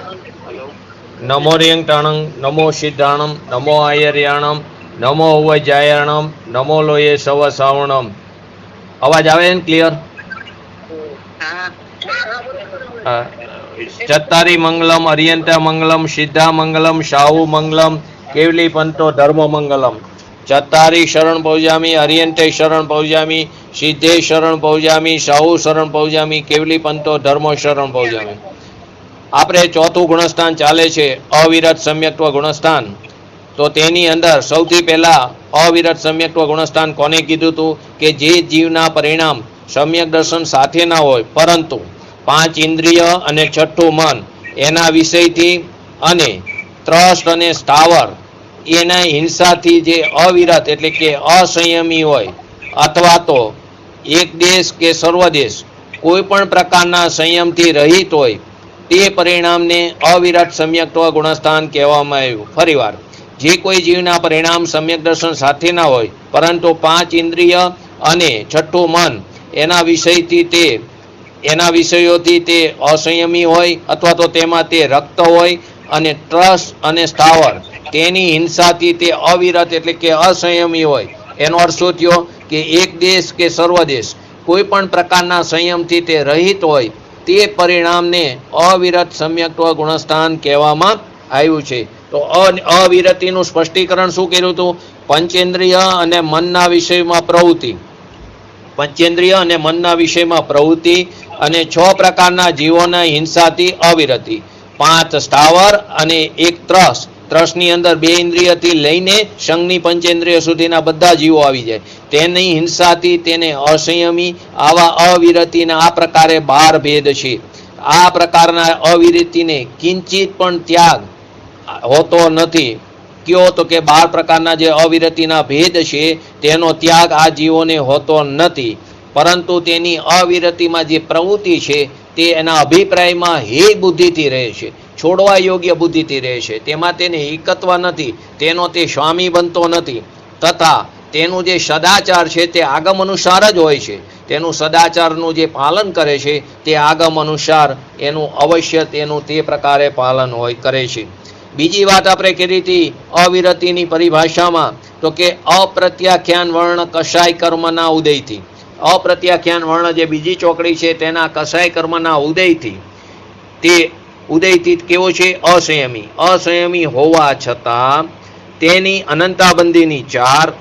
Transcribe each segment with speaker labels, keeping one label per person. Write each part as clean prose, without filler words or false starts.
Speaker 1: नमो रियंगटाणं नमो सिद्धाणं नमो आयर्याणं नमो उवजायणं नमो लोये सव सावणं। अवाज आवे ने क्लियर? चत्तारी मंगलम अरियंता मंगलम सिद्धा मंगलम शाहू मंगलम केवली पंतो धर्म मंगलम। चत्तारी शरण पौजामी अरियंते शरण पौजामी सिद्धे शरण पौजामी शाहू शरण पौजामी केवली पंतो धर्म शरण पौजामी। આપણે ચોથું ગુણસ્થાન ચાલે છે અવિરત સમ્યક્ત્વ ગુણસ્થાન। તો તેની અંદર સૌથી પહેલા અવિરત સમ્યક્ત્વ ગુણસ્થાન કોને કીધું હતું કે જે જીવના પરિણામ સમ્યક દર્શન સાથે ના હોય પરંતુ પાંચ ઇન્દ્રિય અને છઠ્ઠું મન એના વિષયથી અને ત્રસ્ત અને સ્થાવર એના હિંસાથી જે અવિરત એટલે કે અસંયમી હોય અથવા તો એક દેશ કે સર્વદેશ કોઈ પણ પ્રકારના સંયમથી રહિત હોય તે પરિણામને અવિરત સમ્યક્ત્વ ગુણસ્થાન કહેવામાં આવ્યું। ફરીવાર જે કોઈ જીવના પરિણામ સમ્યક દર્શન સાથે ના હોય પરંતુ પાંચ ઇન્દ્રિય અને છઠ્ઠું મન એના વિષયથી તે એના વિષયોથી તે અસંયમી હોય અથવા તો તેમાં તે રક્ત હોય અને ટ્રસ્ટ અને સ્થાવર તેની હિંસાથી તે અવિરત એટલે કે અસંયમી હોય। એનો અર્થ શું થયો કે એક દેશ કે સર્વદેશ કોઈ પણ પ્રકારના સંયમથી તે રહિત હોય તે પરિણામને અવિરત સમ્યક્ત્વ ગુણસ્થાન કહેવામાં આવ્યું છે। તો અવિરતિનું સ્પષ્ટીકરણ શું કર્યું હતું? પંચેન્દ્રિય અને મનના વિષયમાં પ્રવૃત્તિ, પંચેન્દ્રિય અને મનના વિષયમાં પ્રવૃત્તિ અને 6 પ્રકારના જીવોના હિંસાથી અવિરતિ, 5 સ્થાવર અને 1 ત્રસ। ત્રસની અંદર 2 ઇન્દ્રિયથી લઈને સંઘની પંચેન્દ્રિય સુધીના બધા જીવો આવી જાય તેની હિંસાથી તેને અસંયમી આવા અવિરતિના આ પ્રકારે 12 ભેદ છે। આ પ્રકારના અવિરતિને કિંચિત પણ ત્યાગ હોતો નથી। કયો તો કે 12 પ્રકારના જે અવિરતિના ભેદ છે તેનો ત્યાગ આ જીવોને હોતો નથી પરંતુ તેની અવિરતિમાં જે પ્રવૃત્તિ છે તે એના અભિપ્રાયમાં હે બુદ્ધિથી રહે છે, છોડવા યોગ્ય બુદ્ધિથી રહે છે, તેમાં તેને એકત્વ નથી, તેનો તે સ્વામી બનતો નથી તથા તેનું જે સદાચાર છે તે આગમ અનુસાર જ હોય છે। તેનું સદાચારનું જે પાલન કરે છે તે આગમ અનુસાર એનું અવશ્ય તેનું તે પ્રકારે પાલન હોય કરે છે। બીજી વાત આપણે કરી હતી અવિરતિની પરિભાષામાં તો કે અપ્રત્યાખ્યાન વર્ણ કષાય કર્મના ઉદયથી। અપ્રત્યાખ્યાન વર્ણ જે બીજી ચોકડી છે તેના કષાય કર્મના ઉદયથી તે ઉદયથી કેવો છે? અસંયમી। અસંયમી હોવા છતાં તેની અનંતાબંધીની 4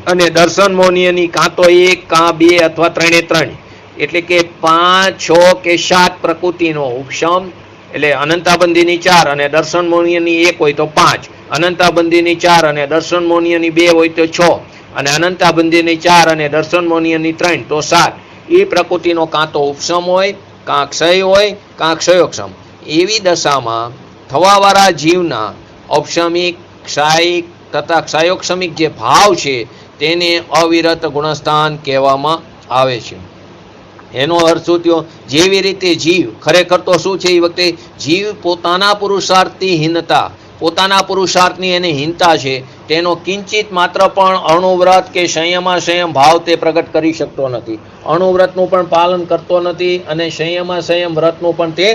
Speaker 1: અને દર્શન મૌનિયની કાં તો 1 કાં 2 અથવા 3 એટલે કે 5, 6 કે 7 પ્રકૃતિનો ઉપશમ એટલે અનંતાબંધીની 4 અને દર્શન મૌનિયની 1 હોય તો 5, અનંતાબંધીની 4 અને દર્શન મૌનિયની 2 હોય તો 6 અને અનંતાબંધીની 4 અને દર્શન મૌનિયની 3 તો 7 એ પ્રકૃતિનો કાં તો ઉપશમ હોય કાં ક્ષય હોય કાં ક્ષયોક્ષમ। એવી દશામાં થવાવાળા જીવના ઔપશમિક ક્ષાયિક તથા ક્ષયોક્ષમિક જે ભાવ છે તેને અવિરત ગુણસ્થાન કહેવામાં આવે છે। એનો અર્થ શું થયો? જેવી રીતે જીવ ખરેખર તો શું છે એ વખતે જીવ પોતાના પુરુષાર્થની હીનતા, પોતાના પુરુષાર્થની એને હીનતા છે તેનો કિંચિત માત્ર પણ અણુવ્રત કે સંયમાસંયમ ભાવ તે પ્રગટ કરી શકતો નથી। અણુવ્રતનું પણ પાલન કરતો નથી અને સંયમાસંયમ વ્રતનું પણ તે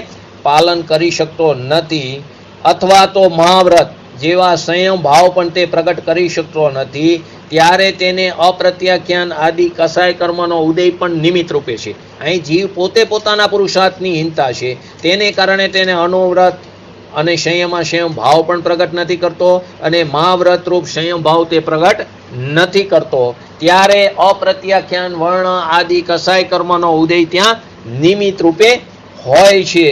Speaker 1: પાલન કરી શકતો નથી અથવા તો મહાવ્રત જેવા સંયમ ભાવ પણ તે પ્રગટ કરી શકતો નથી। ત્યારે તેને અપ્રત્યાખ્યાન આદિ કસાય કર્મનો ઉદય પણ નિમિત્ત રૂપે છે। અહીં જીવ પોતે પોતાના પુરુષાર્થની હીનતા છે તેને કારણે તેને અણુવ્રત અને સંયમાસંયમ ભાવ પણ પ્રગટ નથી કરતો અને મહાવ્રત રૂપ સંયમ ભાવ તે પ્રગટ નથી કરતો। ત્યારે અપ્રત્યાખ્યાન વર્ણ આદિ કસાય કર્મનો ઉદય ત્યાં નિમિત્ત રૂપે હોય છે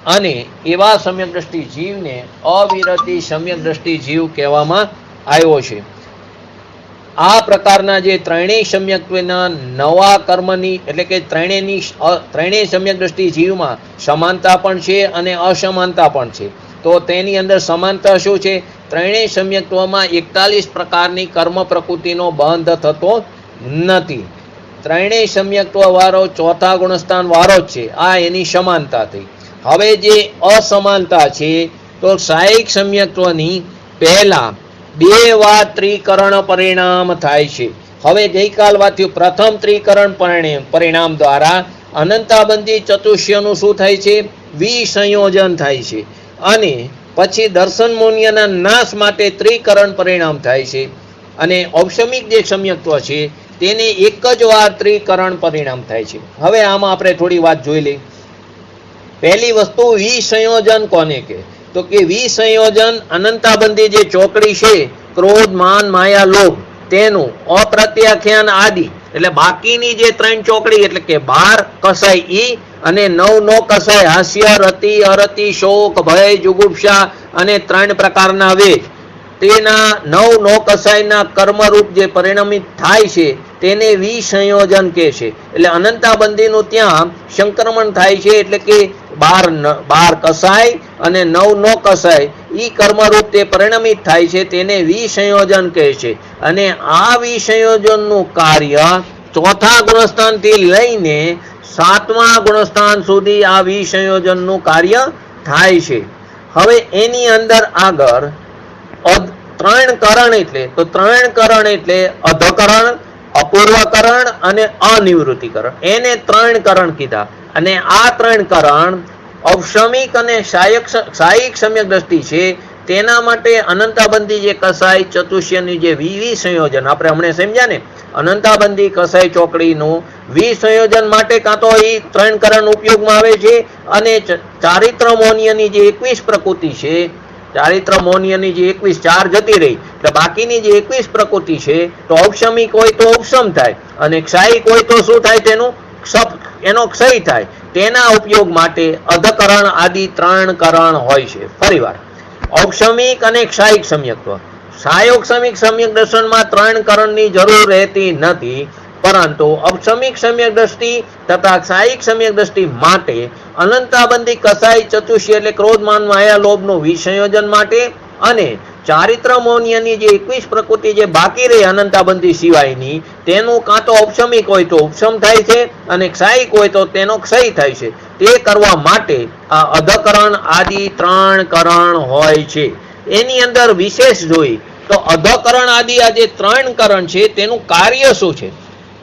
Speaker 1: અને એવા સમ્યક દ્રષ્ટિ જીવને અવિરતિ સમ્યક દ્રષ્ટિ જીવ કહેવામાં આવ્યો છે। આ પ્રકારના જે ત્રણેય સમ્યક્ત્વના નવા કર્મની એટલે કે ત્રણેય સમ્યક દ્રષ્ટિ જીવમાં સમાનતા પણ છે અને અસમાનતા પણ છે। તો તેની અંદર સમાનતા શું છે? ત્રણેય સમ્યક્ત્વમાં 41 પ્રકારની કર્મ પ્રકૃતિનો બંધ થતો નથી। ત્રણેય સમ્યક્ત્વ વાળો ચોથા ગુણસ્થાન વાળો જ છે, આ એની સમાનતા થઈ। હવે જે અસમાનતા છે તો સાયિક સમ્યક્ત્વની પહેલા 2 વાર ત્રિકરણ પરિણામ થાય છે। હવે ગઈકાલ વાંચ્યું પ્રથમ ત્રિકરણ પરિણામ દ્વારા અનંતાબંધી ચતુષ્યનું શું થાય છે? વિસંયોજન થાય છે અને પછી દર્શન મોનિયના નાશ માટે ત્રિકરણ પરિણામ થાય છે અને ઔપશમિક જે સમ્યક્ત્વ છે તેને એક જ વાર ત્રિકરણ પરિણામ થાય છે. હવે આમાં આપણે થોડી વાત જોઈ લઈએ. પહેલી વસ્તુ વિસંયોજન કોને કહે? તો કે વિસંયોજન અનંતાબંધી જે ચોકડી છે ક્રોધ, માન, માયા, લોભ તેનું અપ્રત્યાખ્યાન આદિ એટલે બાકીની જે ત્રણ ચોકડી એટલે કે 12 કસાય ઈ અને 9 નો કસાય હાસ્ય, રતિ, અરતિ, શોક, ભય, જુગુપ્સા અને 3 પ્રકારના વેગ તેના 9 નો કસાયના કર્મરૂપ જે પરિણમિત થાય છે તેને વિસંયોજન કહે છે. એટલે અનંતાબંધીનું ત્યાં સંક્રમણ થાય છે એટલે કે 12 કસાય અને 9 નો કસાય ઈ કર્મરૂપ તે પરિણમિત થાય છે તેને વિસંયોજન કહે છે. અને આ વિસંયોજનનું કાર્ય ચોથા ગુણસ્થાનથી લઈને 7મા ગુણસ્થાન સુધી આ વિસંયોજનનું કાર્ય થાય છે. હવે એની અંદર આગળ 3 કરણ એટલે અધકરણ, અપૂર્વકરણ અને અનિવૃત્તિકરણ, એને 3 કરણ કીધા. અને આ 3 કરણ ઔપશમિક અને સાયિક સમ્યક દ્રષ્ટિ છે તેના માટે અનંતાબંધી જે કસાય ચતુષ્યની જે વિસંયોજન આપણે હમણાં સમજ્યા ને, અનંતાબંધી કસાય ચોકડીનું વિસંયોજન માટે કાં તો એ 3 કરણ ઉપયોગમાં આવે છે અને ચારિત્ર મોનિયની જે 21 પ્રકૃતિ છે, ચારિત્ર મોનિયની જે 21 4 જતી રહી એટલે બાકીની જે 21 પ્રકૃતિ છે તો ઔપશમિક હોય તો ઉપશમ થાય અને ક્ષાયિક હોય તો શું થાય? એનો ક્ષય થાય. તેના ઉપયોગ માટે અધકરણ આદિ 3 કરણ હોય છે. ફરીવાર ઔપશમિક અને ક્ષાયિક સમ્યક્ત્વ. સાયોગશમિક સમ્યક દર્શનમાં 3 કરણની જરૂર રહેતી નથી, પરંતુ ઔપશમિક સમ્યક દ્રષ્ટિ તથા ક્ષાયિક સમ્યક દ્રષ્ટિ માટે અનંતાબંધી કસાય ચતુષ્ય એટલે ક્રોધ, માન, માયા, લોભનું વિસંયોજન માટે અને ચારિત્ર મૌન્યની જે 21 પ્રકૃતિ જે બાકી રહી અનંતાબંધી સિવાયની તેનું કાં તો ઔપશમિક હોય તો ઉપશમ થાય છે અને ક્ષાયિક હોય તો તેનો ક્ષય થાય છે. તે કરવા માટે આ અધકરણ આદિ 3 કરણ હોય છે. એની અંદર વિશેષ જોઈ તો અધકરણ આદિ આ જે 3 કરણ છે તેનું કાર્ય શું છે?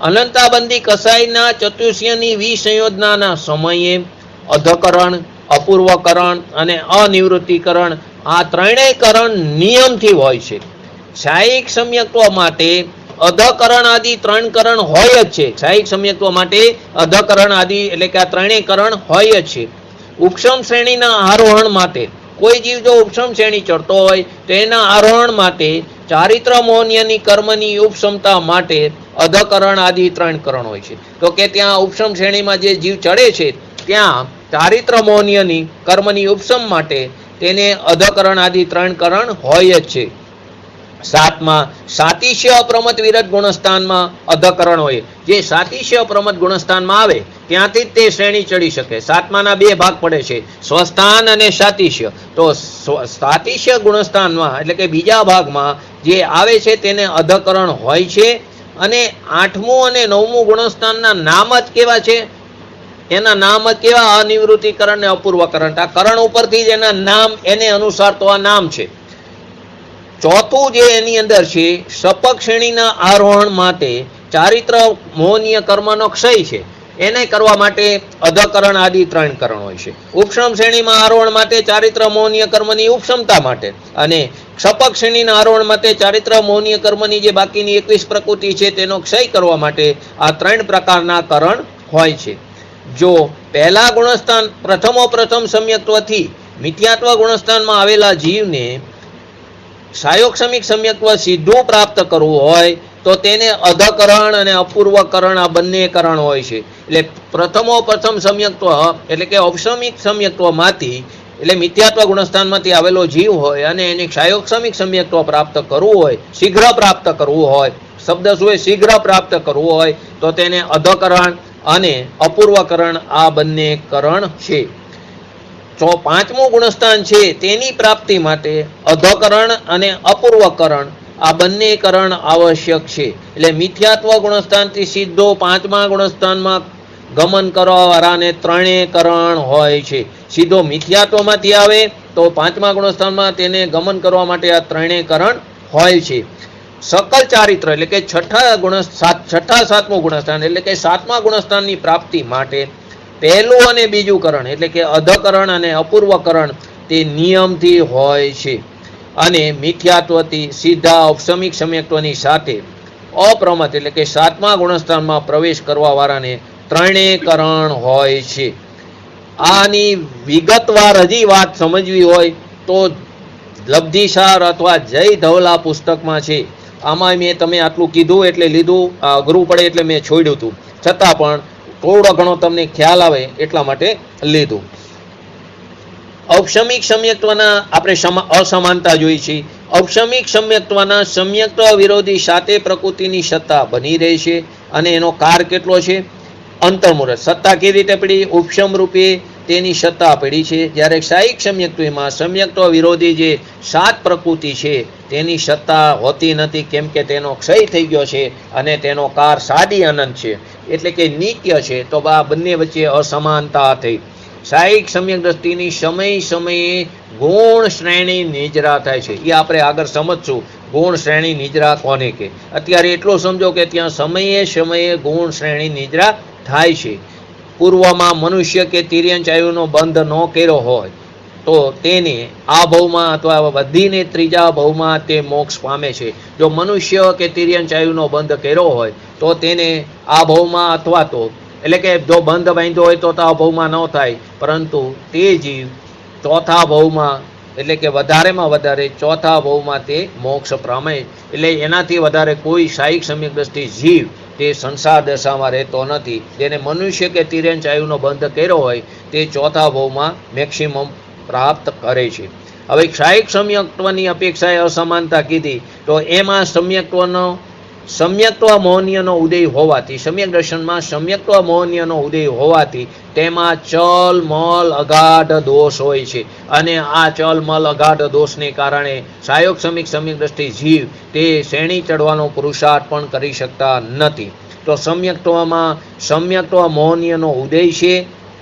Speaker 1: અનંતાબંધી કસાયના ચતુષ્યની વિસંયોજનાના સમયે અધકરણ, અપૂર્વકરણ અને અનિવૃત્તિકરણ આ 3 કરણ નિયમથી હોય છે. ક્ષાયિક સમ્યક્ત્વ માટે અધકરણ આદિ 3 કરણ હોય જ છે. ક્ષાયિક સમ્યક્ત્વ માટે અધકરણ આદિ એટલે કે આ 3 કરણ હોય જ છે. ઉપશમ શ્રેણીના આરોહણ માટે કોઈ જીવ જો ઉપશમ શ્રેણી ચડતો હોય તો એના આરોહણ માટે ચારિત્ર મૌન્યની કર્મની ઉપશમતા માટે અધકરણ આદિ 3 કરણ હોય છે. તો કે ત્યાં ઉપશમ શ્રેણીમાં જે જીવ ચડે છે ત્યાં ચારિત્ર મૌન્યની કર્મની ઉપશમ માટે તેને અધકરણ આદિ 3 કરણ હોય જ છે. 7મા સાતિશ્ય અપ્રમત વિરત ગુણસ્થાનમાં અધકરણ હોય. જે સાતિશ્ય અપ્રમત ગુણસ્થાનમાં આવે ત્યાંથી જ તે શ્રેણી ચડી શકે. 7માના 2 ભાગ પડે છે, સ્વસ્થાન અને સાતિશ્ય. તો સાતિશ્ય ગુણસ્થાનમાં એટલે કે બીજા ભાગમાં જે આવે છે તેને અધકરણ હોય છે. અને 8મું અને 9મું ગુણસ્થાનના નામ જ કેવા છે? એના નામ જ કેવા? અનિવૃત્તિકરણ અને અપૂર્વકરણ. આ કરણ ઉપરથી જ એના નામ એને અનુસાર તો આ નામ છે. ચોથું જે એની અંદર છે સપક શ્રેણીના આરોહણ માટે ચારિત્ર મૌન્ય કર્મનો ક્ષય છે એને કરવા માટે અધકરણ આદિ 3 કરણ હોય છે. ઉપશમ શ્રેણીમાં આરોહણ માટે ચારિત્ર મૌન્ય કર્મની ઉપશમતા માટે અને સપક શ્રેણીના આરોહણ માટે ચારિત્ર મૌન્ય કર્મની જે બાકીની 21 પ્રકૃતિ છે તેનો ક્ષય કરવા માટે આ 3 પ્રકારના કરણ હોય છે. જો પહેલા ગુણસ્થાન પ્રથમ સમ્યક્ત્વથી મિથ્યાત્વ ગુણસ્થાનમાં આવેલા જીવને સાયોગશમિક સમ્યક્ત્વ સીધું પ્રાપ્ત કરવું હોય તો તેને અધકરણ અને અપૂર્વકરણ આ બંને કરણ હોય છે. એટલે પ્રથમ સમ્યક્ત્વ એટલે કે ઔપશમિક સમ્યક્ત્વમાંથી એટલે મિથ્યાત્વ ગુણસ્થાનમાંથી આવેલો જીવ હોય અને એને સાયોગશમિક સમ્યક્ત્વ પ્રાપ્ત કરવું હોય, શીઘ્ર પ્રાપ્ત કરવું હોય, શબ્દ શું હોય? શીઘ્ર પ્રાપ્ત કરવું હોય તો તેને અધકરણ અને અપૂર્વકરણ આ બંને કરણ છે. 5મું ગુણસ્થાન છે તેની પ્રાપ્તિ માટે અધકરણ અને અપૂર્વકરણ આ બંને કરણ આવશ્યક છે. એટલે મિથ્યાત્વ ગુણસ્થાનથી સીધો 5મા ગુણસ્થાનમાં ગમન કરવા વાળાને 3 કરણ હોય છે. સીધો મિથ્યાત્વમાંથી આવે તો 5મા ગુણસ્થાનમાં તેને ગમન કરવા માટે આ 3 કરણ હોય છે. સકલ ચારિત્ર એટલે કે છઠ્ઠા 7મું ગુણસ્થાન એટલે કે 7મા ગુણસ્થાનની પ્રાપ્તિ માટે પહેલું અને બીજું કરણ એટલે કે અધકરણ અને અપૂર્વકરણ તે નિયમથી હોય છે અને મિથ્યાત્વથી સીધા ઔપસમિક સમ્યક્ત્વની સાથે અપ્રમત એટલે કે સાતમા ગુણસ્થાનમાં પ્રવેશ કરવાવાળાને ત્રણેય કરણ હોય છે. આની વિગતવાર હજી વાત સમજવી હોય તો લબ્ધિસાર અથવા જય ધવલા પુસ્તકમાં છે. આમાં મેં તમે આટલું કીધું એટલે લીધું, અઘરું પડે એટલે મેં છોડ્યું હતું, છતાં પણ થોડો ઘણો તમને ખ્યાલ આવે એટલા માટે લીધું. ઔપસમિક સમ્યક્ત્વના આપણે અસમાનતા જોઈ છે. ઔપસમિક સમ્યક્ત્વના સમ્યક્ત્વ વિરોધી સાથે પ્રકૃતિની સત્તા બની રહે છે અને એનો કાર કેટલો છે? અંતર્મુહૂર્ત. સત્તા કેવી રીતે પડી? ઉપશમ રૂપે તેની સત્તા પડી છે. જ્યારે સાહિક સમ્યક્ત્વમાં સમ્યક્ત્વ વિરોધી જે સાત પ્રકૃતિ છે તેની સત્તા હોતી નથી, કેમ કે તેનો ક્ષય થઈ ગયો છે અને તેનો કાર સાદી અનંત છે એટલે કે નિત્ય છે. તો આ બંને વચ્ચે અસમાનતા થઈ. સાહિક સમ્યક દ્રષ્ટિની સમય સમયે ગુણ શ્રેણી નિજરા થાય છે. એ આપણે આગળ સમજશું, ગુણ શ્રેણી નિજરા કોને કે. અત્યારે એટલું સમજો કે ત્યાં સમયે સમયે ગુણ શ્રેણી નિજરા થાય છે. પૂર્વમાં મનુષ્ય કે તિર્યંચાયુનો બંધ ન કર્યો હોય તો તેને આ ભવમાં અથવા વધીને ત્રીજા ભવમાં તે મોક્ષ પામે છે. જો મનુષ્ય કે તિર્યંચાયુનો બંધ કર્યો હોય તો તેને આ ભવમાં અથવા તો એટલે કે જો બંધ બાંધ્યો હોય તો આ ભવમાં ન થાય, પરંતુ તે જીવ ચોથા ભવમાં એટલે કે વધારેમાં વધારે ચોથા ભવમાં તે મોક્ષ પામે. એટલે એનાથી વધારે કોઈ સાહિક સમ્યક દ્રષ્ટિ જીવ તે સંસાર દશામાં રહેતો નથી. જેને મનુષ્ય કે તિર્યંચાયુનો બંધ કર્યો હોય તે ચોથા ભવમાં મેક્સિમમ પ્રાપ્ત કરે છે. હવે સાહિક સમ્યક્ત્વની અપેક્ષાએ અસમાનતા કીધી તો એમાં સમ્યક્ત્વ મોહનીયનો ઉદય હોવાથી, સમ્યક દર્શનમાં સમ્યક્ત્વ મોહનીયનો ઉદય હોવાથી તેમાં ચલ મલ અગાઢ દોષ હોય છે અને આ ચલ મલ અગાઢ દોષને કારણે સાયોગસમિક સમ્યક દ્રષ્ટિ જીવ તે શ્રેણી ચડવાનો પુરુષાર્થ પણ કરી શકતા નથી. તો સમ્યક્ત્વમાં સમ્યક્ત્વ મોહનીયનો ઉદય છે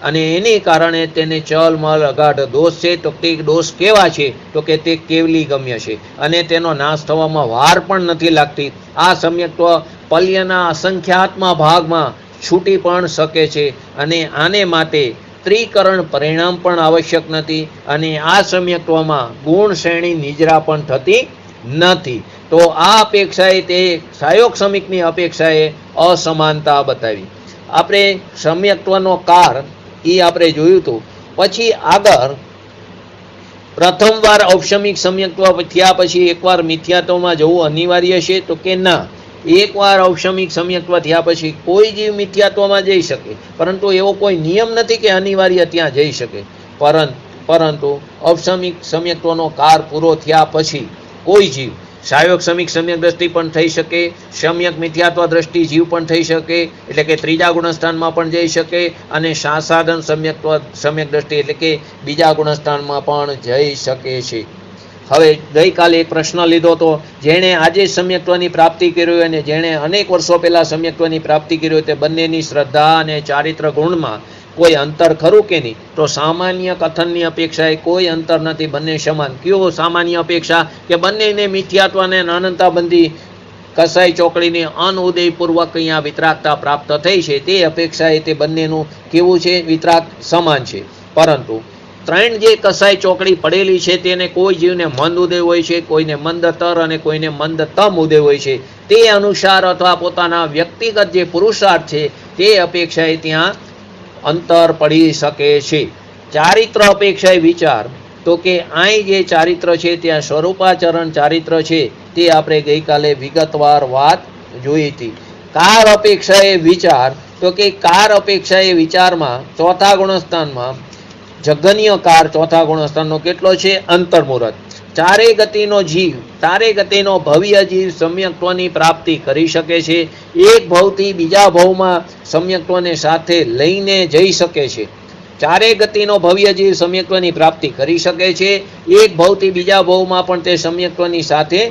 Speaker 1: અને એને કારણે તેને ચલ મલ અગાઢ દોષ છે. તો તે દોષ કેવા છે? તો કે તે કેવલી ગમ્ય છે અને તેનો નાશ થવામાં વાર પણ નથી લાગતી. આ સમ્યક્ત્વ પલ્યના અસંખ્યાત્મા ભાગમાં છૂટી પણ શકે છે અને આને માટે ત્રિકરણ પરિણામ પણ આવશ્યક નથી અને આ સમ્યક્ત્વમાં ગુણ શ્રેણી નિજરા પણ થતી નથી. તો આ અપેક્ષાએ તે સાયોગસમિકની અપેક્ષાએ અસમાનતા બતાવી. આપણે સમ્યક્ત્વનો કાર એ આપણે જોયું હતું. પછી આગળ પ્રથમવાર ઔપસમિક સમ્યક્ત્વ થયા પછી એકવાર મિથ્યાત્વમાં જવું અનિવાર્ય છે? તો કે ના. એકવાર ઔપસમિક સમ્યક્ત્વ થયા પછી કોઈ જીવ મિથ્યાત્વમાં જઈ શકે, પરંતુ એવો કોઈ નિયમ નથી કે અનિવાર્ય ત્યાં જઈ શકે. પરંતુ ઔપસમિક સમ્યક્ત્વનો કાર પૂરો થયા પછી કોઈ જીવ સાયોગસમિક સમ્યક દ્રષ્ટિ પણ થઈ શકે, સમ્યક મિથ્યાત્વ દ્રષ્ટિ જીવ પણ થઈ શકે એટલે કે ત્રીજા ગુણસ્થાનમાં પણ જઈ શકે અને સાસાધન સમ્યક દ્રષ્ટિ એટલે કે બીજા ગુણસ્થાનમાં પણ જઈ શકે છે. હવે ગઈકાલે એક પ્રશ્ન લીધો હતો, જેણે આજે સમ્યક્ત્વની પ્રાપ્તિ કરી અને જેણે અનેક વર્ષો પહેલા સમ્યક્ત્વની પ્રાપ્તિ કરી તે બંનેની શ્રદ્ધા અને ચારિત્ર ગુણમાં કોઈ અંતર ખરું કે નહીં? તો સામાન્ય કથનની અપેક્ષાએ કોઈ અંતર નથી, બંને સમાન. કયો સામાન્ય અપેક્ષા? કે બંનેને મિથ્યાત્વને અનંતાબંધી કસાઈ ચોકડીને અનુદયપૂર્વક અહીંયા વિતરાગતા પ્રાપ્ત થઈ છે. તે અપેક્ષાએ તે બંનેનું કેવું છે? વિતરાગ સમાન છે. પરંતુ ત્રણ જે કસાઈ ચોકડી પડેલી છે તેને કોઈ જીવને મંદ ઉદય હોય છે, કોઈને મંદતર અને કોઈને મંદતમ ઉદય હોય છે. તે અનુસાર અથવા પોતાના વ્યક્તિગત જે પુરુષાર્થ છે તે અપેક્ષાએ ત્યાં અંતર પડી શકે છે. ચારિત્ર અપેક્ષાએ વિચાર, તો કે અહીં જે ચારિત્ર છે ત્યાં સ્વરૂપાચરણ ચારિત્ર છે તે આપણે ગઈકાલે વિગતવાર વાત જોઈ હતી. કાર અપેક્ષાએ વિચાર, તો કે કાર અપેક્ષાએ વિચારમાં ચોથા ગુણસ્થાનમાં જગન્ય કાર ચોથા ગુણસ્થાનનો કેટલો છે? અંતર્મુહૂર્ત. ચારે ગતિનો જીવ, ચારે ગતિનો ભવ્ય જીવ સમ્યક્ત્વની પ્રાપ્તિ કરી શકે છે. એક ભવથી બીજા ભવમાં સમ્યક્ત્વને સાથે લઈને જઈ શકે છે. ચારે ગતિનો ભવ્ય જીવ સમ્યક્ત્વની પ્રાપ્તિ કરી શકે છે. એક ભવથી બીજા ભવમાં પણ તે સમ્યક્ત્વની સાથે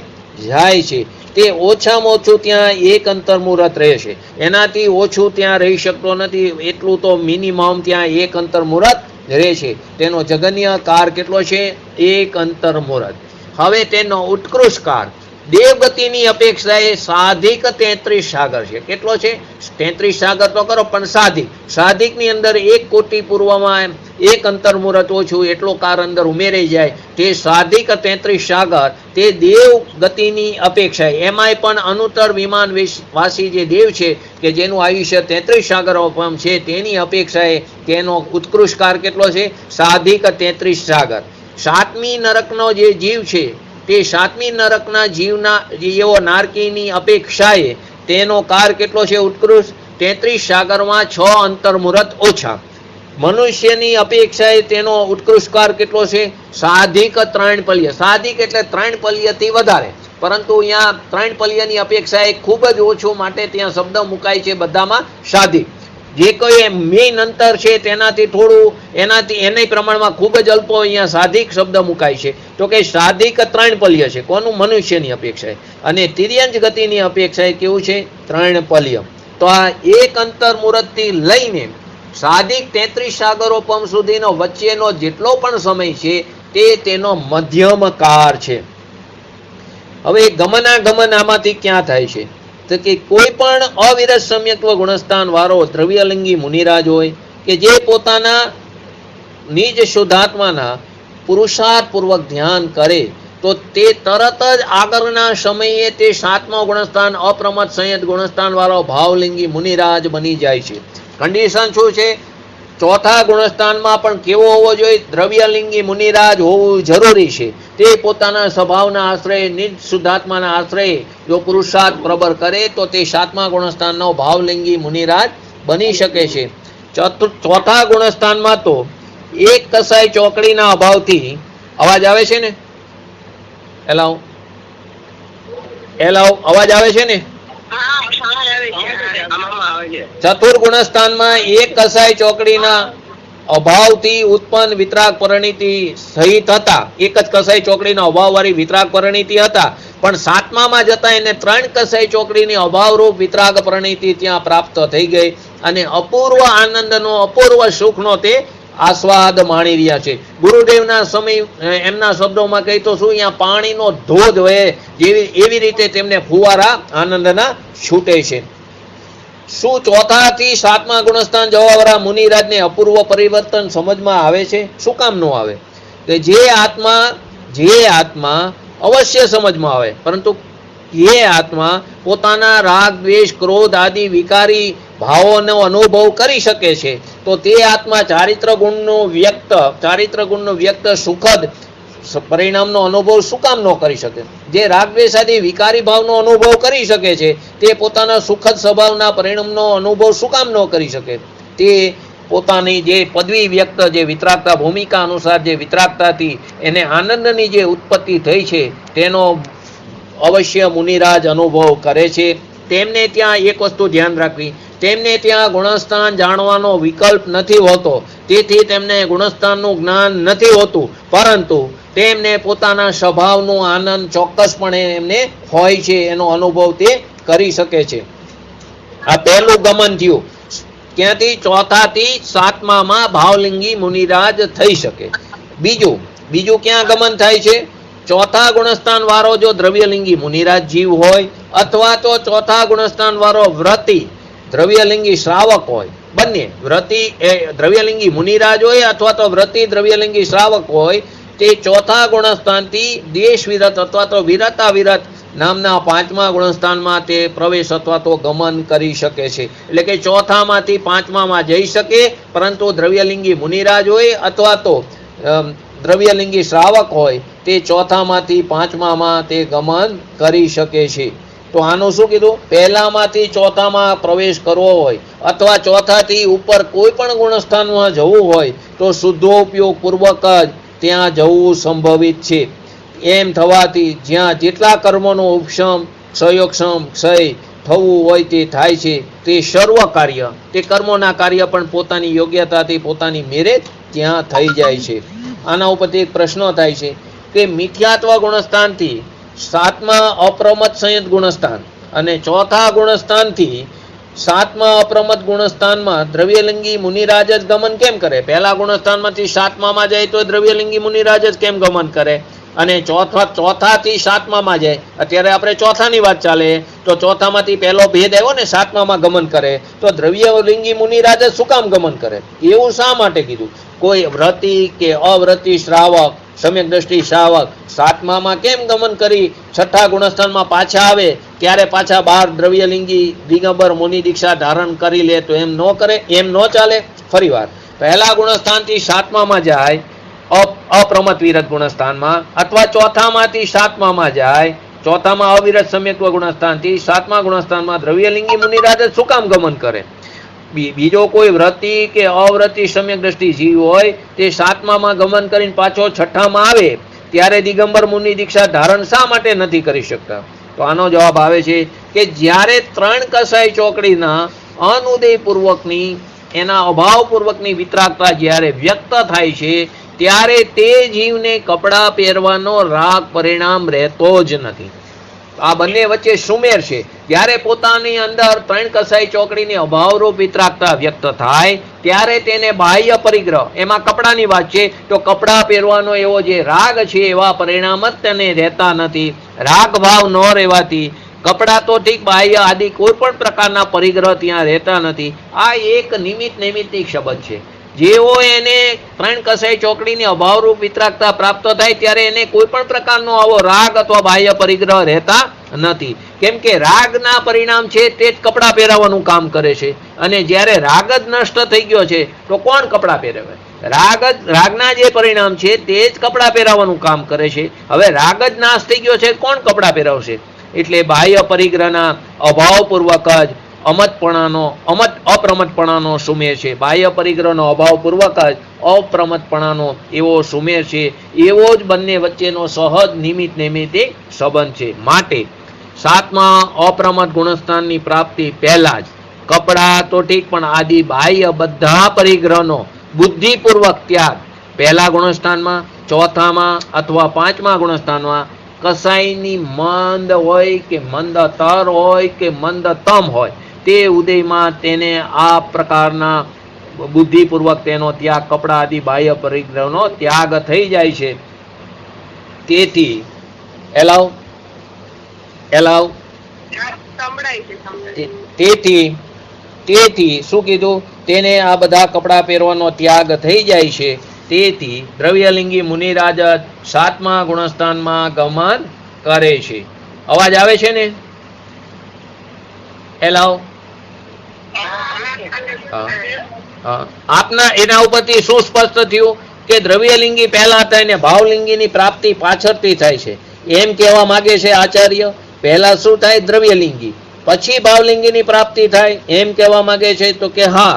Speaker 1: જાય છે. તે ઓછામાં ઓછું ત્યાં એક અંતર્મુહૂર્ત રહે છે, એનાથી ઓછું ત્યાં રહી શકતો નથી. એટલું તો મિનિમમ ત્યાં એક અંતર્મુહૂર્ત રહે છે. તેનો જગન્ય કાર કેટલો છે? એક અંતર્મુહૂર્ત. હવે તેનો ઉત્કૃષ્ટ કાર દેવગતિની અપેક્ષાએ સાધિક 33 સાગર છે. કેટલો છે? 33 સાગર તો કરો, પણ સાધિકની અંદર 1 કોટી પૂર્વમાં એક અંતર્મુહૂર્ત ઓછું એટલો કાર અંદર ઉમેરાઈ જાય તે સાધિક 33 સાગર તે દેવ ગતિની અપેક્ષાએ એમાંય પણ અનુત્તર વિમાન વાસી જે દેવ છે કે જેનું આયુષ્ય 33 સાગરોપમ છે તેની અપેક્ષાએ તેનો ઉત્કૃષ્ટ કાર કેટલો છે સાધિક 33 સાગર. સાતમી નરકનો જે જીવ છે તે સાતમી નરકના જીવના એવો નારકીની અપેક્ષાએ તેનો કાર કેટલો છે ઉત્કૃષ્ટ 33 સાગરમાં 6 અંતર્મુહૂર્ત ઓછા. મનુષ્યની અપેક્ષાએ તેનો ઉત્કૃષ્ટ કાર કેટલો છે સાધિક 3 પલ્ય. સાધિક એટલે 3 પલ્યથી વધારે, પરંતુ અહીંયા 3 પલ્યની અપેક્ષાએ ખૂબ જ ઓછું માટે ત્યાં શબ્દ મુકાય છે બધામાં સાધિક. જે કોઈ મેઇન અંતર છે તેનાથી થોડું એના પ્રમાણમાં ખૂબ જ અલ્પો અહીંયા સાધિક શબ્દ મુકાય છે. તો કે સાધિક 3 પલ્ય છે કોનું મનુષ્યની અપેક્ષાએ, અને તિર્યંજ ગતિની અપેક્ષાએ કેવું છે 3 પલ્ય. તો આ એક અંતર્મુહૂર્તથી લઈને સાધિક 33 સાગરોપમ સુધીનો વચ્ચેનો જેટલો પણ સમય છે તે તેનો મધ્યમ કાર છે. હવે ગમનાગમન આમાંથી ક્યાં થાય છે તો કે કોઈ પણ અવિરત સમ્યક્ત્વ ગુણસ્થાન વાળો દ્રવ્યલિંગી મુનિરાજ હોય કે જે પોતાના નિજ શુદ્ધાત્માના પુરુષાર્થ પૂર્વક ધ્યાન કરે તો તે તરત જ આગળના સમયે તે 7મો ગુણસ્થાન અપ્રમત સંયત ગુણસ્થાન વાળો ભાવલિંગી મુનિરાજ બની જાય છે. કન્ડિશન શું છે? ચોથા ગુણસ્થાનમાં પણ કેવો હોવો જોઈએ? દ્રવ્યલિંગી મુનિરાજ હોવું જરૂરી છે. તે પોતાના સ્વભાવના આશ્રય નિજ શુદ્ધાત્માના આશ્રય જો પુરુષાર્થ પ્રબળ કરે તો તે 7મા ગુણસ્થાનનો ભાવલિંગી મુનિરાજ બની શકે છે. ચોથા ગુણસ્થાનમાં તો એક કસાઈ ચોકડીના અભાવથી અવાજ આવે છે ને? એલાવ અવાજ આવે છે ને? ચતુર ગુણસ્થાનમાં એક કસાઈ ચોકડીના અભાવથી ઉત્પન્ન વિતરાગ પરિણીતિ સહિત હતા. એક જ કસાઈ ચોકડીના અભાવ વાળી વિતરાગ પરિણીતિ હતા, પણ 7મામાં જતા એને 3 કસાઈ ચોકડીની અભાવરૂપ વિતરાગ પરિણીતિ ત્યાં પ્રાપ્ત થઈ ગઈ અને અપૂર્વ આનંદનો અપૂર્વ સુખનો તે આસ્વાદ માણી રહ્યા છે. ગુરુદેવના સમય એમના શબ્દોમાં કહી તો શું અહીંયા પાણીનો ધોધ વહે એવી રીતે તેમને ફુવારા આનંદના છૂટે છે. શું ચોથાથી 7મા ગુણસ્થાન જવાવાળા મુનિરાજને અપૂર્વ પરિવર્તન સમજમાં આવે છે? શું કામ ન આવે? કે જે આત્મા અવશ્ય સમજમાં આવે, પરંતુ એ આત્મા પોતાના રાગ દ્વેષ ક્રોધ આદિ વિકારી ભાવોનો અનુભવ કરી શકે છે, તો તે આત્મા ચારિત્ર ગુણનો વ્યક્ત સુખદ પરિણામનો અનુભવ શું કામ ન કરી શકે? જે રાગદ્વેષ આદિ વિકારી ભાવનો અનુભવ કરી શકે છે તે પોતાના સુખદ સ્વભાવના પરિણામનો અનુભવ શું કામ ન કરી શકે? તે પોતાની જે પદવી વ્યક્ત જે વિતરાગતા ભૂમિકા અનુસાર જે વિતરાગતાથી એને આનંદની જે ઉત્પત્તિ થઈ છે તેનો અવશ્ય મુનિરાજ અનુભવ કરે છે. તેમને ત્યાં એક વસ્તુ ધ્યાન રાખવી, તેમને ત્યાં ગુણસ્થાન જાણવાનો વિકલ્પ નથી હોતો, તેથી તેમને ગુણસ્થાનનું જ્ઞાન નથી હોતું, પરંતુ તેમને પોતાના સ્વભાવનો આનંદ ચોક્કસપણે એમને હોય છે, એનો અનુભવ તે કરી શકે છે. આ પહેલું ગમન થયું. ક્યાંથી? ચોથાથી 7મામાં ભાવલિંગી મુનિરાજ થઈ શકે. બીજું ક્યાં ગમન થાય છે? ચોથા ગુણસ્થાન વાળો જો દ્રવ્યલિંગી મુનિરાજ જીવ હોય અથવા તો ચોથા ગુણસ્થાન વાળો વ્રતિ દ્રવ્યલિંગી શ્રાવક હોય, બંને વ્રતિ દ્રવ્યલિંગી મુનિરાજ હોય અથવા તો વ્રતિ દ્રવ્યલિંગી શ્રાવક હોય, તે ચોથા ગુણસ્થાનથી દેશ વિરત અથવા તો વિરતાવિરત નામના 5મા ગુણસ્થાનમાં તે પ્રવેશ અથવા તો ગમન કરી શકે છે. એટલે કે ચોથામાંથી 5મામાં જઈ શકે, પરંતુ દ્રવ્યલિંગી મુનિરાજ હોય અથવા તો દ્રવ્યલિંગી શ્રાવક હોય તે ચોથામાંથી 5મામાં તે ગમન કરી શકે છે. તો આનું શું કીધું? પહેલામાંથી ચોથામાં પ્રવેશ કરવો હોય અથવા ચોથાથી ઉપર કોઈ પણ ગુણસ્થાનમાં જવું હોય તો શુદ્ધોપયોગ પૂર્વક જ ત્યાં જવું સંભવિત છે. એમ થવાથી જ્યાં જેટલા કર્મોનો ઉપશમ ક્ષયોક્ષમ ક્ષય થવું હોય તે થાય છે. તે સર્વ કાર્ય તે કર્મોના કાર્ય પણ પોતાની યોગ્યતાથી પોતાની મેરે ત્યાં થઈ જાય છે. આના ઉપરથી એક પ્રશ્ન થાય છે કે મિથ્યાત્વ ગુણસ્થાનથી 7મા અપ્રમત સંયત ગુણસ્થાન અને ચોથા ગુણસ્થાનથી 7મા અપ્રમત ગુણસ્થાનમાં દ્રવ્યલિંગી મુનિરાજ જ ગમન કેમ કરે? પહેલા ગુણસ્થાનમાંથી 7મામાં જાય તો દ્રવ્યલિંગી મુનિરાજ જ કેમ ગમન કરે? અને ચોથાથી 7મામાં જાય, અત્યારે આપણે ચોથાની વાત ચાલે તો ચોથામાંથી પહેલો ભેદ આવ્યો ને 7મામાં ગમન કરે, તો દ્રવ્યલિંગી મુનિરાજ જ શું કામ ગમન કરે? એવું શા માટે કીધું? કોઈ વ્રતી કે અવ્રતી શ્રાવક, સમ્યક દ્રષ્ટિ શ્રાવક સાતમામાં કેમ ગમન કરી છઠ્ઠા ગુણસ્થાનમાં પાછા આવે ત્યારે પાછા 12 દ્રવ્યલિંગી દિગંબર મુનિ દીક્ષા ધારણ કરી લે તો એમ ન કરે, એમ ન ચાલે. ફરીવાર પહેલા ગુણસ્થાનથી સાતમામાં જાય અપ્રમત વિરત ગુણસ્થાનમાં, અથવા ચોથામાંથી સાતમામાં જાય, ચોથામાં અવિરત સમ્યક્ત્વ ગુણસ્થાનથી સાતમા ગુણસ્થાનમાં દ્રવ્યલિંગી મુનિરાજ શું કામ ગમન કરે? બીજો કોઈ વ્રતી કે અવ્રતી સમ્યક દ્રષ્ટિ જીવ હોય તે સાતમામાં ગમન કરીને પાછો છઠ્ઠામાં આવે ત્યારે દિગંબર મુનિ દીક્ષા ધારણ શા માટે નથી કરી શકતા? તો આનો જવાબ આવે છે કે જ્યારે 3 કસાઈ ચોકડીના અનુદયપૂર્વકની, એના અભાવપૂર્વકની વિતરાગતા જ્યારે વ્યક્ત થાય છે ત્યારે તે જીવને કપડાં પહેરવાનો રાગ પરિણામ રહેતો જ નથી. આ બંને વચ્ચે સુમેર છે. જ્યારે પોતાની અંદર 3 કસાઈ ચોકડીની અભાવરૂપ વિતરાગતા વ્યક્ત થાય ત્યારે તેને બાહ્ય પરિગ્રહ, એમાં કપડાની વાત છે તો કપડાં પહેરવાનો એવો જે રાગ છે એવા પરિણામ જ તેને રહેતા નથી. રાગ ભાવ ન રહેવાથી કપડાં તો ઠીક, બાહ્ય આદિ કોઈ પણ પ્રકારના પરિગ્રહ ત્યાં રહેતા નથી. આ એક નૈમિત્તિક શબ્દ છે. જેવો એને 3 કસાઈ ચોકડીની અભાવરૂપ વિતરાગતા પ્રાપ્ત થાય ત્યારે એને કોઈ પણ પ્રકારનો આવો રાગ અથવા બાહ્ય પરિગ્રહ રહેતા નથી. કેમ કે રાગના પરિણામ છે તે જ કપડાં પહેરાવાનું કામ કરે છે, અને જ્યારે રાગ જ નષ્ટ થઈ ગયો છે તો કોણ કપડાં પહેરાવે? રાગના જે પરિણામ છે તે જ કપડાં પહેરાવાનું કામ કરે છે. હવે રાગ જ નાશ થઈ ગયો છે, કોણ કપડાં પહેરાવશે? એટલે બાહ્ય પરિગ્રહના અભાવપૂર્વક જ અપ્રમતપણાનો સુમેર છે. બાહ્ય પરિગ્રહનો અભાવપૂર્વક જ અપ્રમતપણાનો એવો સુમેર છે. એવો જ બંને વચ્ચેનો સહજ નૈમિત્તિક સંબંધ છે. માટે સાતમા અપ્રમત ગુણસ્થાનની પ્રાપ્તિ પહેલા જ કપડા તો ઠીક, પણ આદિ બાહ્ય બધા પરિગ્રહનો બુદ્ધિપૂર્વક ત્યાગ પહેલા ગુણસ્થાનમાં, ચોથામાં અથવા પાંચમા ગુણસ્થાનમાં કસાઈની મંદ હોય કે મંદતર હોય કે મંદતમ હોય તે ઉદયમાં તેને આ પ્રકારના બુદ્ધિપૂર્વક તેનો ત્યાગ, કપડા આદિ બાહ્ય પરિગ્રહનો ત્યાગ થઈ જાય છે. તેથી તેથી શું કીધું? તેને આ બધા કપડા પહેરવાનો ત્યાગ થઈ જાય છે. તેથી દ્રવ્યલિંગી મુનિરાજ સાતમા ગુણસ્થાનમાં ગમન કરે છે. અવાજ આવે છે ને? આપના એના ઉપરથી શું સ્પષ્ટ થયું કે દ્રવ્યલિંગી પહેલા થાય ને ભાવલિંગીની પ્રાપ્તિ પાછળથી થાય છે, એમ કહેવા માંગે છે આચાર્ય. પહેલા શું થાય? દ્રવ્યલિંગી, પછી ભાવલિંગીની પ્રાપ્તિ થાય એમ કહેવા માંગે છે. તો કે હા,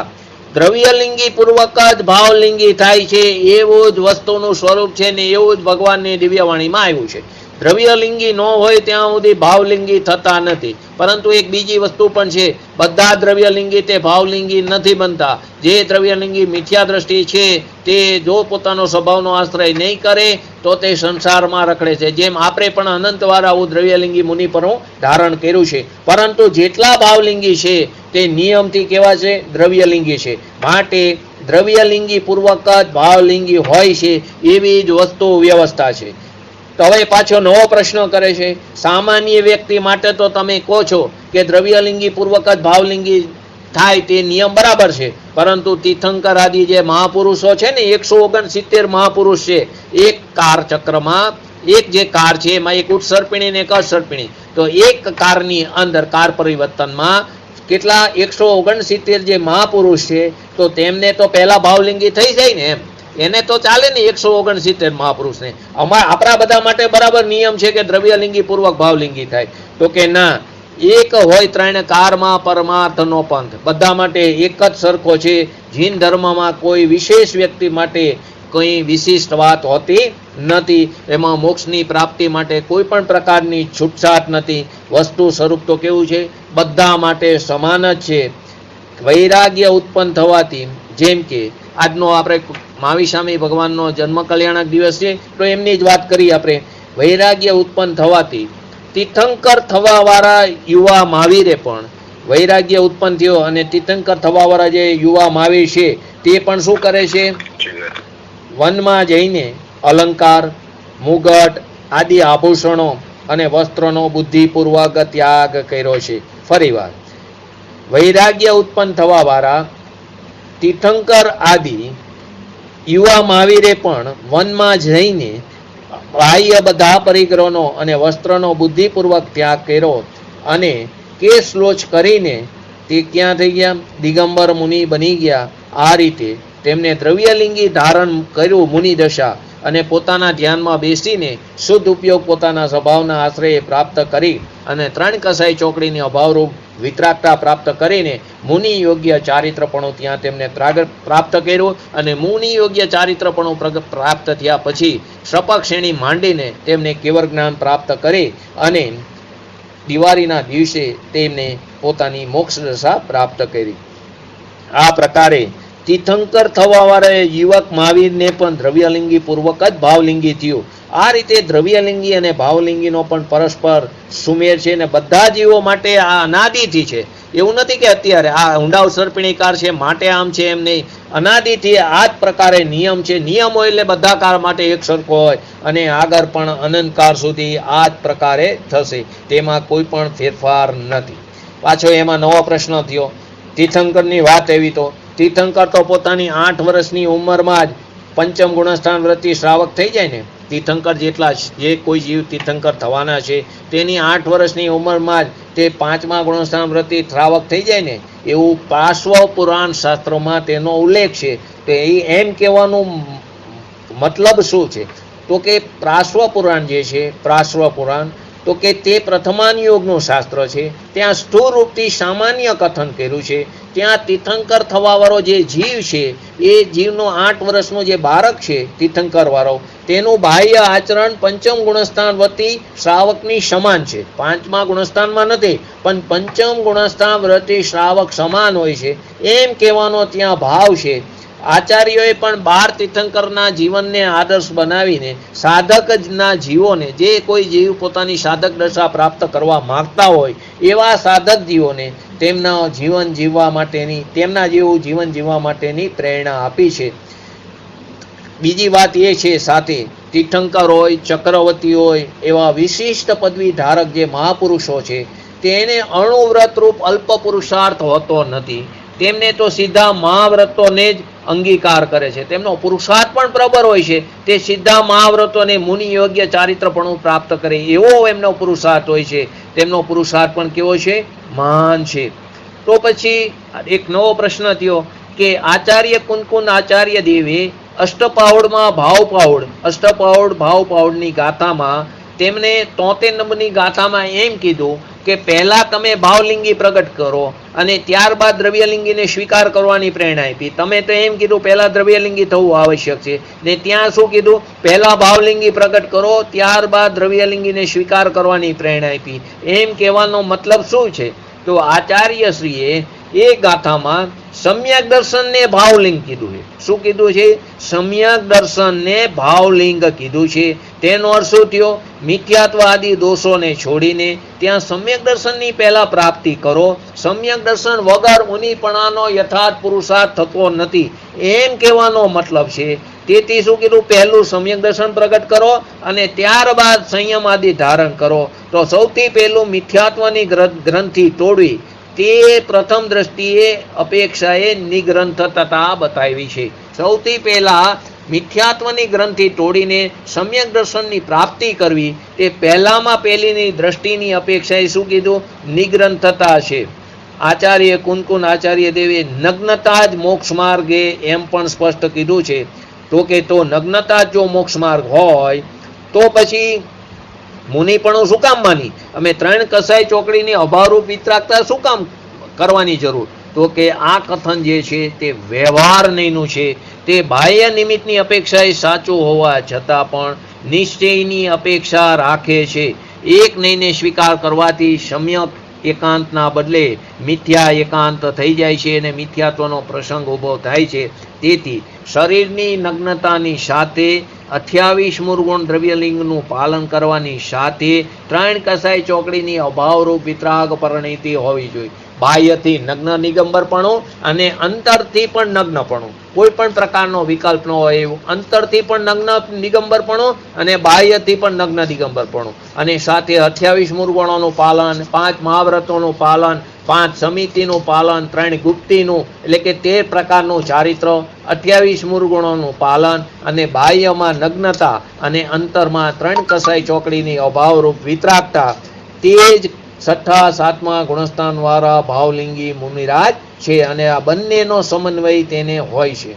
Speaker 1: દ્રવ્યલિંગી પૂર્વક જ ભાવલિંગી થાય છે એવું જ વસ્તુનું સ્વરૂપ છે ને એવું જ ભગવાનની દિવ્યવાણીમાં આવ્યું છે. દ્રવ્યલિંગી ન હોય ત્યાં સુધી ભાવલિંગી થતા નથી. પરંતુ એક બીજી વસ્તુ પણ છે, બધા દ્રવ્યલિંગી તે ભાવલિંગી નથી બનતા. જે દ્રવ્યલિંગી મિથ્યા દ્રષ્ટિ છે તે જો પોતાનો સ્વભાવનો આશ્રય નહીં કરે તો તે સંસારમાં રખડે છે. જેમ આપણે પણ અનંતવાર આવું દ્રવ્યલિંગી મુનિ પર ધારણ કર્યું છે. પરંતુ જેટલા ભાવલિંગી છે તે નિયમથી કેવા છે? દ્રવ્યલિંગી છે. માટે દ્રવ્યલિંગી પૂર્વક જ ભાવલિંગી હોય છે એવી જ વસ્તુ વ્યવસ્થા છે. તો હવે પાછો નવો પ્રશ્ન કરે છે. સામાન્ય વ્યક્તિ માટે તો તમે કહો છો કે દ્રવ્યલિંગી પૂર્વક જ ભાવલિંગી થાય તે નિયમ બરાબર છે, પરંતુ તીર્થંકર આદિ જે મહાપુરુષો છે ને, 169 મહાપુરુષ છે, એક કાર ચક્રમાં એક જે કાર છે એમાં એક ઉત્સર્પિણી ને એક અસર્પિણી, તો એક કારની અંદર કાર પરિવર્તનમાં કેટલા 169 જે મહાપુરુષ છે તો તેમને તો પહેલા ભાવલિંગી થઈ જાય ને, એમ એને તો ચાલે ને 169 મહાપુરુષને. આપણા બધા માટે બરાબર નિયમ છે કે દ્રવ્યલિંગી પૂર્વક ભાવલિંગી થાય. તો કે ના, એક હોય 3 કારમાં પરમાર્થનો પંથ, બધા માટે એક જ સરખો છે. જૈન ધર્મમાં કોઈ વિશેષ વ્યક્તિ માટે કંઈ વિશિષ્ટ વાત હોતી નથી. એમાં મોક્ષની પ્રાપ્તિ માટે કોઈ પણ પ્રકારની છૂટછાટ નથી. વસ્તુ સ્વરૂપ તો કેવું છે? બધા માટે સમાન જ છે. વૈરાગ્ય ઉત્પન્ન થવાથી, જેમ કે આજનો આપણે મહાવીર સ્વામી ભગવાનનો જન્મ કલ્યાણક દિવસ છે તો એમની જ વાત કરી આપણે. વૈરાગ્ય ઉત્પન્ન થવાથી તીર્થંકર થવાવાળા યુવા મહાવીરે પણ વૈરાગ્ય ઉત્પન્ન થયો, અને તીર્થંકર થવાવાળા જે યુવા મહાવીર છે તે પણ શું કરે છે? વનમાં જઈને અલંકાર, મુગટ આદિ આભૂષણો અને વસ્ત્રોનો બુદ્ધિપૂર્વક ત્યાગ કર્યો છે. ફરીવાર, વૈરાગ્ય ઉત્પન્ન થવાવાળા તીર્થંકર આદિ યુવા મહાવીરે પણ વનમાં જઈને બાહ્ય બધા પરિગ્રહનો અને વસ્ત્રનો બુદ્ધિપૂર્વક ત્યાગ કર્યો અને કેશલોચ કરીને તે ક્યાં થઈ ગયા? દિગંબર મુનિ બની ગયા. આ રીતે તેમને દ્રવ્યલિંગી ધારણ કર્યું મુનિ દશા અને પોતાના ધ્યાનમાં બેસીને શુદ્ધ ઉપયોગ પોતાના સ્વભાવના આશ્રયે પ્રાપ્ત કરી અને 3 કસાઈ ચોકડીની અભાવરૂપ વિતરાગતા પ્રાપ્ત કરીને મુનિ યોગ્ય ચારિત્રપણું ત્યાં તેમને પ્રાપ્ત કર્યું અને મુનિ યોગ્ય ચારિત્રપણું પ્રાપ્ત થયા પછી શપક શ્રેણી માંડીને તેમને કેવળ જ્ઞાન પ્રાપ્ત કરી અને દિવાળીના દિવસે તેમને પોતાની મોક્ષ દશા પ્રાપ્ત કરી. આ પ્રકારે તીર્થંકર થવાવાળા યુવક મહાવીરને પણ દ્રવ્યલિંગી પૂર્વક જ ભાવલિંગી થયું. આ રીતે દ્રવ્યલિંગી અને ભાવલિંગીનો પણ પરસ્પર સુમેળ છે અને બધા જીવો માટે આ અનાદિથી છે. એવું નથી કે અત્યારે આ ઊંડા સર્પિણીકાર છે માટે આમ છે, એમ નહીં. અનાદિથી આ જ પ્રકારે નિયમ છે. નિયમ હોય એટલે બધા કાળ માટે એક સરખો હોય અને આગળ પણ અનંતકાળ સુધી આ જ પ્રકારે થશે, તેમાં કોઈ પણ ફેરફાર નથી. પાછો એમાં નવો પ્રશ્ન થયો. તીર્થંકરની વાત એવી તો તીર્થંકર તો પોતાની 8 વર્ષની ઉંમરમાં જ પંચમ ગુણસ્થાન વ્રતિ શ્રાવક થઈ જાય ને. તીર્થંકર જેટલા જે કોઈ જીવ તીર્થંકર થવાના છે તેની 8 વર્ષની ઉંમરમાં જ તે 5મા ગુણસ્થાન વ્રતિ શ્રાવક થઈ જાય ને. એવું પાર્શ્વ પુરાણ શાસ્ત્રોમાં તેનો ઉલ્લેખ છે. તો એમ કહેવાનું મતલબ શું છે? તો કે પાર્શ્વ પુરાણ જે છે, પાર્શ્વ પુરાણ તો કે તે પ્રથમાન યોગનું શાસ્ત્ર છે. ત્યાં સ્થૂળ રૂપથી સામાન્ય કથન કર્યું છે. ત્યાં તીર્થંકર થવાવાળો જે જીવ છે એ જીવનો 8 વર્ષનો જે બાળક છે તીર્થંકર વાળો, તેનું બાહ્ય આચરણ પંચમ ગુણસ્થાન વતી શ્રાવકની સમાન છે. 5મા ગુણસ્થાનમાં નથી, પણ પંચમ ગુણસ્થાન વ્રતિ શ્રાવક સમાન હોય છે એમ કહેવાનો ત્યાં ભાવ છે. આચાર્યોએ પણ 12 તીર્થંકરના જીવનને આદર્શ બનાવીને સાધકના જીવોને, જે કોઈ જીવ પોતાની સાધક દશા પ્રાપ્ત કરવા માંગતા હોય એવા સાધક જીવોને તેમના જીવન જીવવા માટેની, તેમના જેવું જીવન જીવવા માટેની પ્રેરણા આપી છે. બીજી વાત એ છે સાથે તીર્થંકર હોય, ચક્રવર્તી હોય એવા વિશિષ્ટ પદવી ધારક જે મહાપુરુષો છે તેને અણુવ્રતરૂપ અલ્પ પુરુષાર્થ હોતો નથી. તેમને તો સીધા મહાવ્રતોને જ અંગીકાર કરે છે. તેમનો પુરુષાર્થ પણ પ્રબળ હોય છે. તે સીધા મહાવ્રતોને મુનિ યોગ્ય ચારિત્રપણું પ્રાપ્ત કરે એવો એમનો પુરુષાર્થ હોય છે. તેમનો પુરુષાર્થ પણ કેવો છે? મહાન છે. તો પછી એક નવો પ્રશ્ન થયો કે આચાર્ય કુનકુન આચાર્ય દેવે અષ્ટપાઉડમાં ભાવપાઉડની ગાથામાં તેમણે 73 નંબરની ગાથામાં એમ કીધું કે પહેલા તમે ભાવલિંગી પ્રગટ કરો અને ત્યારબાદ દ્રવ્યલિંગીને સ્વીકાર કરવાની પ્રેરણા આપી. તમે તો એમ કીધું પહેલા દ્રવ્યલિંગી થવું આવશ્યક છે ને ત્યાં શું કીધું? પહેલા ભાવલિંગી પ્રગટ કરો ત્યારબાદ દ્રવ્યલિંગીને સ્વીકાર કરવાની પ્રેરણા આપી. એમ કહેવાનો મતલબ શું છે? તો આચાર્યશ્રીએ એ ગાથામાં સમ્યક દર્શનને ભાવલિંગ કીધું છે. શું કીધું છે? સમ્યક દર્શનને ભાવલિંગ કીધું છે. તેનો અર્થ શું થયો? મિથ્યાત્વ આદિ દોષોને છોડીને ત્યાં સમ્યક દર્શનની પહેલા પ્રાપ્તિ કરો. સમ્યક દર્શન વગર મુનિપણાનો યથાર્થ પુરુષાર્થ થતો નથી એમ કહેવાનો મતલબ છે. તેથી શું કીધું? પહેલું સમ્યક દર્શન પ્રગટ કરો અને ત્યારબાદ સંયમ આદિ ધારણ કરો. તો સૌથી પહેલું મિથ્યાત્વની ગ્રંથિ તોડવી તે પ્રથમ દ્રષ્ટિએ અપેક્ષાએ નિગ્રંથતા બતાવી છે. સૌથી પહેલા મિથ્યાત્વની ગ્રંથિ તોડીને સમ્યક દર્શનની પ્રાપ્તિ કરવી તે પહેલામાં પહેલીની દ્રષ્ટિની અપેક્ષાએ શું કીધું? નિગ્રંથતા છે. આચાર્ય કુનકુન આચાર્ય દેવે નગ્નતા જ મોક્ષ માર્ગે એમ પણ સ્પષ્ટ કીધું છે. તો કે તો નગ્નતા જો મોક્ષ માર્ગ હોય તો પછી મુનિપણું શું કામ માની? અમે 3 કસાઈ ચોકડીની અભાવરૂપ વિતરાગતા શું કામ કરવાની જરૂર? તો કે આ કથન જે છે તે વ્યવહાર નહીંનું છે. તે બાહ્ય નિમિત્તની અપેક્ષાએ સાચું હોવા છતાં પણ નિશ્ચયની અપેક્ષા રાખે છે. એક નહીંને સ્વીકાર કરવાથી સમ્યક એકાંતના બદલે મિથ્યા એકાંત થઈ જાય છે અને મિથ્યાત્વનો પ્રસંગ ઊભો થાય છે. તેથી શરીરની નગ્નતાની સાથે 28 મૂળગુણ દ્રવ્યલિંગનું પાલન કરવાની સાથે 3 કસાઈ ચોકડીની અભાવરૂપ વિતરાગ પરિણીતિ હોવી જોઈએ. બાહ્યથી નગ્ન નિગંબરપણું અને અંતરથી પણ નગ્નપણું, કોઈ પણ પ્રકારનો વિકલ્પ ન હોય એવું. અંતરથી પણ નગ્ન નિગંબરપણું અને બાહ્યથી પણ નગ્ન દિગંબરપણું અને સાથે 28 મૂળગુણોનું પાલન, 5 મહાવ્રતોનું પાલન, 5 સમિતિનું પાલન, 3 ગુપ્તીનું એટલે કે 13 પ્રકારનું ચારિત્ર, 28 મૂળગુણોનું પાલન અને બાહ્યમાં નગ્નતા અને અંતરમાં 3 કસાઈ ચોકડીની અભાવરૂપ વિતરાગતા, તે જ 6ઠા 7મા ગુણસ્થાનવાળા ભાવલિંગી મુનિરાજ છે અને આ બંનેનો સમન્વય તેને હોય છે.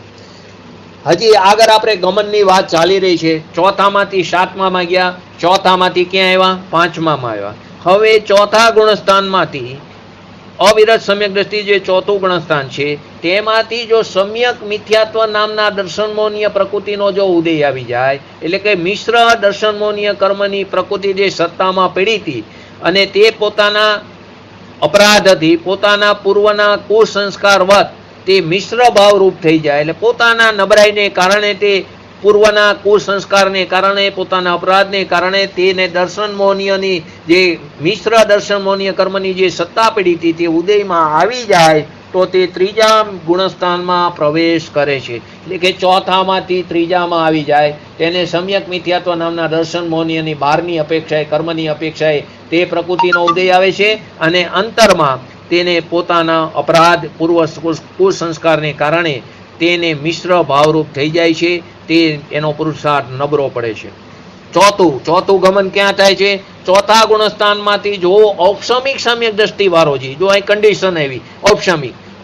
Speaker 1: હજી આગળ આપણે ગમનની વાત ચાલી રહી છે. ચોથામાંથી 7મામાં ગયા, ચોથામાંથી ક્યાં આવ્યા? 5મામાં આવ્યા. હવે ચોથા ગુણસ્થાનમાંથી અવિરત સમ્યક દ્રષ્ટિ જે ચોથું ગુણસ્થાન છે તેમાંથી જો સમ્યક મિથ્યાત્વ નામના દર્શનમોનીય પ્રકૃતિનો જો ઉદય આવી જાય, એટલે કે મિશ્ર દર્શનમોનીય કર્મની પ્રકૃતિ જે સત્તામાં પડી હતી અને તે પોતાના અપરાધથી પોતાના પૂર્વના કુસંસ્કારવત તે મિશ્ર ભાવરૂપ થઈ જાય, એટલે પોતાના નબળાઈને કારણે તે પૂર્વના કુસંસ્કારને કારણે પોતાના અપરાધને કારણે તેને દર્શન મોહનીયની જે મિશ્ર દર્શન મોહનીય કર્મની જે સત્તા પડી હતી તે ઉદયમાં આવી જાય તો તે ત્રીજા ગુણસ્થાનમાં પ્રવેશ કરે છે. એટલે કે ચોથામાંથી ત્રીજામાં આવી જાય તેને સમ્યક મિથ્યાત્વ નામના દર્શન મોહનીયની બહારની અપેક્ષાએ કર્મની અપેક્ષાએ તે પ્રકૃતિનો ઉદય આવે છે અને અંતરમાં તેને પોતાના અપરાધ પૂર્વ કુસંસ્કારને કારણે તેને મિશ્ર ભાવરૂપ થઈ જાય છે, તે એનો પુરુષાર્થ નબળો પડે છે. ચોથું ગમન ક્યાં થાય છે? ચોથા ગુણસ્થાનમાંથી જો ઔપસમિક સમ્યક દ્રષ્ટિ વાળો છે, જો અહીં કન્ડિશન આવી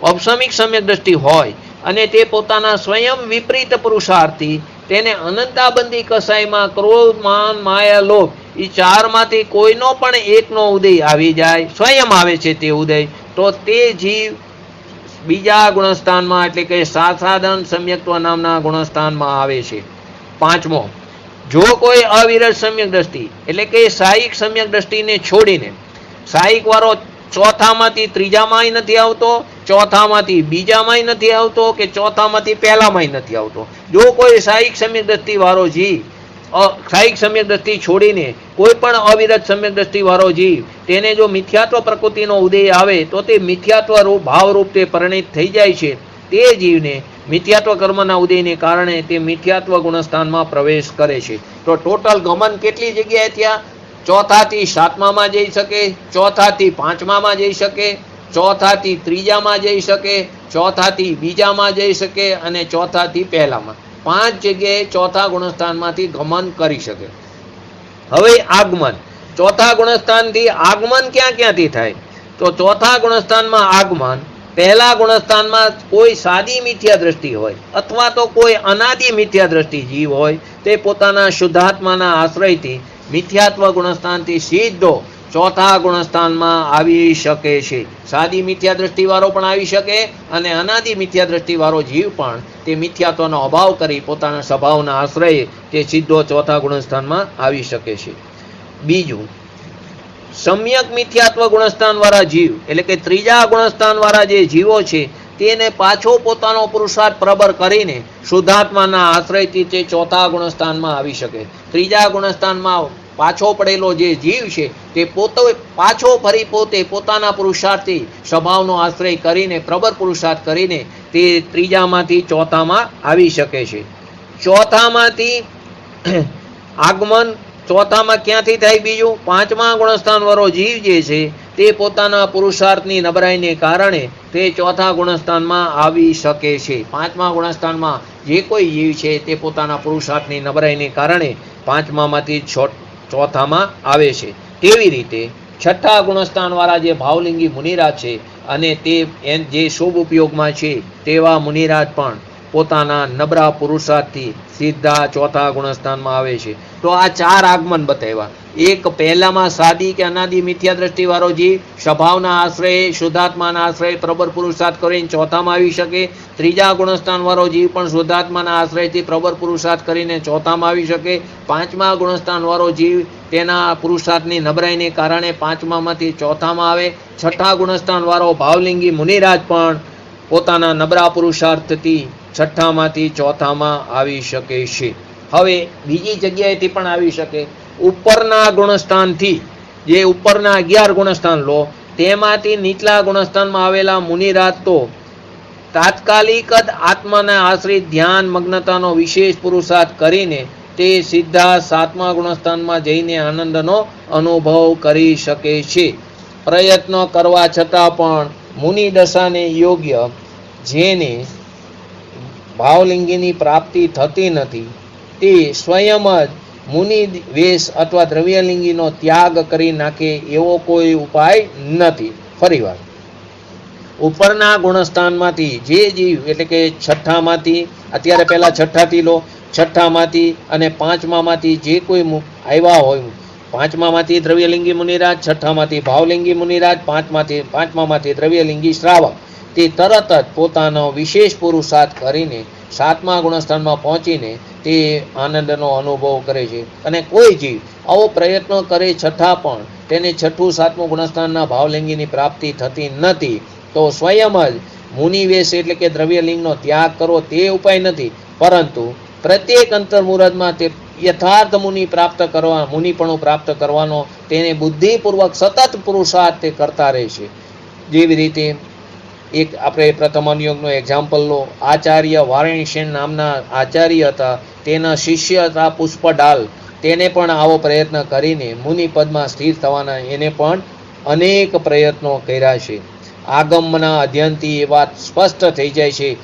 Speaker 1: ઔપસમિક સમ્યક દ્રષ્ટિ હોય અને તે પોતાના સ્વયં વિપરીત પુરુષાર્થથી તેને અનંતાબંધી કસાઈમાં ક્રોધ, માન, માયા, લોભ એ ચારમાંથી કોઈનો પણ એકનો ઉદય આવી જાય, સ્વયં આવે છે તે ઉદય, તો તે જીવ બીજા ગુણસ્થાનમાં એટલે કે સાસાદન સમ્યક્ત્વ નામના ગુણસ્થાનમાં આવે છે. 5મો, જો કોઈ અવિરત સમ્યક દ્રષ્ટિ એટલે કે સાહિક સમ્યક દ્રષ્ટિને છોડીને સાહિક વાળો ચોથામાંથી ત્રીજામાંય નથી આવતો, ચોથામાંથી બીજામાંય નથી આવતો કે ચોથામાંથી પહેલામાંય નથી આવતો, જો કોઈ સાહિક સમ્યક દ્રષ્ટિ વાળો જીવ સાહિક સમ્યક દ્રષ્ટિ છોડીને કોઈ પણ અવિરત સમ્યક દ્રષ્ટિ વાળો જીવ તેને જો મિથ્યાત્વ પ્રકૃતિનો ઉદય આવે તો તે મિથ્યાત્વ રૂપ ભાવરૂપ તે પરિણિત થઈ જાય છે. તે જીવને મિથ્યાત્વ કર્મના ઉદયને કારણે તે મિથ્યાત્વ ગુણસ્થાનમાં પ્રવેશ કરે છે. તો ટોટલ ગમન કેટલી જગ્યાએ થયા? ચોથાથી 7મામાં જઈ શકે, ચોથાથી 5મામાં જઈ શકે, ચોથાથી ત્રીજામાં જઈ શકે, ચોથાથી બીજામાં જઈ શકે અને ચોથાથી પહેલામાં. 5 જગ્યાએ ચોથા ગુણસ્થાનમાંથી ગમન કરી શકે. હવે આગમન, ચોથા ગુણસ્થાનથી આગમન ક્યાંથી થાય? તો ચોથા ગુણસ્થાનમાં આગમન પહેલા ગુણસ્થાનમાં કોઈ સાદી મિથ્યા દ્રષ્ટિ હોય અથવા તો કોઈ અનાદિ મિથ્યા દ્રષ્ટિ જીવ હોય તે પોતાના શુદ્ધાત્માના આશ્રયથી મિથ્યાત્વ ગુણસ્થાનથી સીધો ચોથા ગુણસ્થાનમાં આવી શકે છે. સાદી મિથ્યા દ્રષ્ટિવાળો પણ આવી શકે અને અનાદિ મિથ્યા દ્રષ્ટિવાળો જીવ પણ તે મિથ્યાત્વનો અભાવ કરી પોતાના સ્વભાવના આશ્રયે તે સીધો ચોથા ગુણસ્થાનમાં આવી શકે છે. બીજું, સમ્યક મિથ્યાત્વ ગુણસ્થાનવાળા જીવ એટલે કે ત્રીજા ગુણસ્થાનવાળા જે જીવો છે તેને પાછો પોતાનો પુરુષાર્થ પ્રબળ કરીને શુદ્ધાત્માના આશ્રયથી તે ચોથા ગુણસ્થાનમાં આવી શકે. ત્રીજા ગુણસ્થાનમાં પાછો પડેલો જે જીવ છે તે પાછો ફરી પોતે પોતાના પુરુષાર્થથી સ્વભાવનો આશ્રય કરીને પ્રબળ પુરુષાર્થ કરીને તે ત્રીજામાંથી ચોથામાં આવી શકે છે. ચોથામાંથી આગમન ચોથામાં ક્યાંથી થાય? બીજું, 5મા ગુણસ્થાનવાળો જીવ જે છે તે પોતાના પુરુષાર્થની નબળાઈને કારણે તે ચોથા ગુણસ્થાનમાં આવી શકે છે. 5મા ગુણસ્થાનમાં જે કોઈ જીવ છે તે પોતાના પુરુષાર્થની નબળાઈને કારણે 5મામાંથી ચોથામાં આવે છે. તેવી રીતે 6ઠ્ઠા ગુણસ્થાનવાળા જે ભાવલિંગી મુનિરાજ છે અને તે જે શુભ ઉપયોગમાં છે તેવા મુનિરાજ પણ પોતાના નબળા પુરુષાર્થથી સીધા ચોથા ગુણસ્થાનમાં આવે છે. તો આ 4 આગમન બતાવ્યા. એક પહેલામાં સાદી કે અનાદિ મિથ્યા દ્રષ્ટિવાળો જીવ સ્વભાવના આશ્રયે શુદ્ધાત્માના આશ્રયે પ્રબળ પુરુષાર્થ કરીને ચોથામાં આવી શકે. ત્રીજા ગુણસ્થાનવાળો જીવ પણ શુદ્ધાત્માના આશ્રયથી પ્રબળ પુરુષાર્થ કરીને ચોથામાં આવી શકે. 5મા ગુણસ્થાનવાળો જીવ તેના પુરુષાર્થની નબળાઈને કારણે 5મામાંથી ચોથામાં આવે. 6ઠ્ઠા ગુણસ્થાનવાળો ભાવલિંગી મુનિરાજ પણ પોતાના નબળા પુરુષાર્થથી 6ઠ્ઠામાંથી ચોથામાં આવી શકે છે. હવે બીજી જગ્યાએથી પણ આવી શકે. ઉપરના ગુણસ્થાનથી જે ઉપરના 11 ગુણસ્થાન લો તેમાંથી નીચલા ગુણસ્થાનમાં આવેલા મુનિરાજ તો તાત્કાલિક જ આત્માના આશ્રિત ધ્યાન મગ્નતાનો વિશેષ પુરુષાર્થ કરીને તે સીધા 7મા ગુણસ્થાનમાં જઈને આનંદનો અનુભવ કરી શકે છે. પ્રયત્ન કરવા છતાં પણ મુનિ દશાને યોગ્ય જેને ભાવલિંગીની પ્રાપ્તિ થતી નથી તે સ્વયં જ મુનિ વેશ અથવા દ્રવ્યલિંગીનો ત્યાગ કરી નાખે એવો કોઈ ઉપાય નથી. ફરીવાર, ઉપરના ગુણસ્થાનમાંથી જે જીવ એટલે કે છઠ્ઠામાંથી, અત્યારે પહેલા છઠ્ઠાથી લો, છઠ્ઠામાંથી અને પાંચમામાંથી જે કોઈ આવ્યા હોય, પાંચમામાંથી દ્રવ્યલિંગી મુનિરાજ, છઠ્ઠામાંથી ભાવલિંગી મુનિરાજ, પાંચમામાંથી દ્રવ્યલિંગી શ્રાવક, તે તરત જ પોતાનો વિશેષ પુરુષાર્થ કરીને સાતમા ગુણસ્થાનમાં પહોંચીને તે આનંદનો અનુભવ કરે છે. અને કોઈ જીવ આવો પ્રયત્ન કરે છતાં પણ તેને છઠ્ઠું સાતમું ગુણસ્થાનના ભાવલિંગીની પ્રાપ્તિ થતી નથી તો સ્વયં જ મુનિવેશ એટલે કે દ્રવ્યલિંગનો ત્યાગ કરવો તે ઉપાય નથી, પરંતુ પ્રત્યેક અંતર્મુહૂર્તમાં તે યથાર્થ મુનિપણું પ્રાપ્ત કરવાનો તેને બુદ્ધિપૂર્વક સતત પુરુષાર્થ તે કરતા રહે છે. જેવી રીતે એક આપણે પ્રથમ અનુયોગનો એક્ઝામ્પલ લો. આચાર્ય વારાણસેન નામના આચાર્ય હતા, તેના શિષ્ય હતા પુષ્પડાલ, તેને પણ આવો પ્રયત્ન કરીને મુનિપદમાં સ્થિર થવાના એને પણ અનેક પ્રયત્નો કર્યા છે. આગમના અધ્યયનથી એ વાત સ્પષ્ટ થઈ જાય છે.